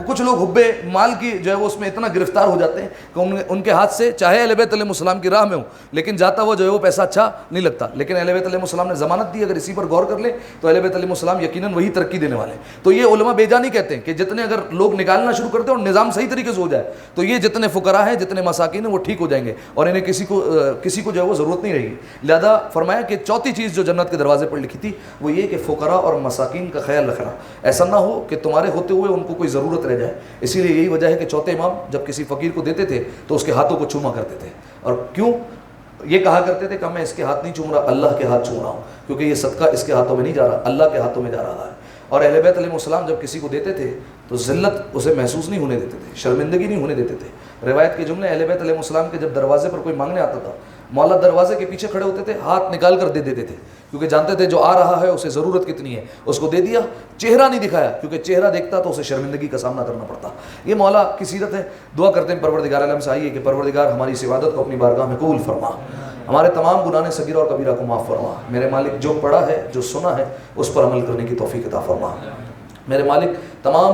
کچھ لوگ حب مال کی جو ہے وہ اس میں اتنا گرفتار ہو جاتے ہیں کہ ان کے ہاتھ سے چاہے اہل بیت علیہ السلام کی راہ میں ہوں لیکن جاتا ہوا جو ہے وہ پیسہ اچھا نہیں لگتا. لیکن اہل بیت علیہ السلام نے ضمانت دی، اگر اسی پر غور کر لیں تو اہل بیت علیہ السلام یقیناً وہی ترقی دینے والے ہیں. تو یہ علماء بے جانی کہتے ہیں کہ جتنے اگر لوگ نکالنا شروع کرتے ہیں اور نظام صحیح طریقے سے ہو جائے تو یہ جتنے فقراء ہیں، جتنے مساکین ہیں، وہ ٹھیک ہو جائیں گے اور انہیں کسی کو جو ہے وہ ضرورت نہیں رہے گی. لہذا فرمایا کہ چوتھی چیز جو جنت کے دروازے پر لکھی تھی وہ یہ کہ فقراء اور مساکین کا خیال رکھنا. ایسا نہ ہو کہ تمہارے ہوتے ہوئے ان کو کوئی ضرورت رہ جائے. اسی لیے یہی وجہ ہے کہ چوتھے امام جب کسی فقیر کو دیتے تھے تو اس کے ہاتھوں کو چوما کرتے تھے. اور کیوں یہ کہا کرتے تھے کہ میں اس کے ہاتھ نہیں چوم رہا، اللہ کے ہاتھ چوم رہا ہوں، کیونکہ یہ صدقہ اس کے ہاتھوں میں نہیں جا رہا، اللہ کے ہاتھوں میں جا رہا ہے. اور اہل بیت علیہ السلام جب کسی کو دیتے تھے تو ذلت اسے محسوس نہیں ہونے دیتے تھے، شرمندگی نہیں ہونے دیتے تھے. روایت کے جملے اہل بیت علیہ السلام کے جب دروازے پر کوئی مانگنے آتا تھا، مولا دروازے کے پیچھے کھڑے ہوتے تھے، ہاتھ نکال کر دے دیتے تھے، کیونکہ جانتے تھے جو آ رہا ہے اسے ضرورت کتنی ہے. اس کو دے دیا، چہرہ نہیں دکھایا، کیونکہ چہرہ دیکھتا تو اسے شرمندگی کا سامنا کرنا پڑتا. یہ مولا کی سیرت ہے. دعا کرتے ہیں پروردگار عالم سے آئیے کہ پروردگار ہماری اس عبادت کو اپنی بارگاہ میں قبول فرما، ہمارے تمام گناہ صغیرہ اور کبیرہ کو معاف فرما. میرے مالک جو پڑھا ہے، جو سنا ہے، اس پر عمل کرنے کی توفیق عطا فرما. میرے مالک تمام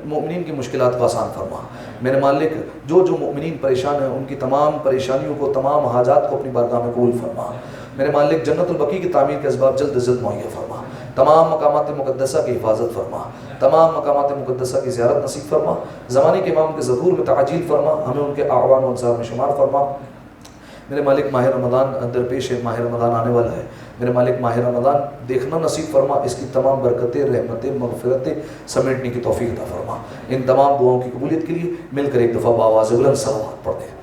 مومنین کی مشکلات کو آسان فرما. میرے مالک جو مومنین پریشان ہیں ان کی تمام پریشانیوں کو، تمام حاجات کو اپنی بارگاہ میں قبول فرما. میرے مالک جنت البقیع کی تعمیر کے اسباب جلد از جلد مہیا فرما. تمام مقامات مقدسہ کی حفاظت فرما، تمام مقامات مقدسہ کی زیارت نصیب فرما. زمانے کے امام کے ظہور میں تعجیل فرما، ہمیں ان کے اعوان و انصار میں شمار فرما. میرے مالک ماہ رمضان درپیش ہے، ماہ رمضان آنے والا ہے. میرے مالک ماہ رمضان دیکھنا نصیب فرما، اس کی تمام برکتیں، رحمتیں، مغفرتیں سمیٹنے کی توفیق عطا فرما. ان تمام دعاؤں کی قبولیت کے لیے مل کر ایک دفعہ بآواز بلند صلوات پڑھتے ہیں.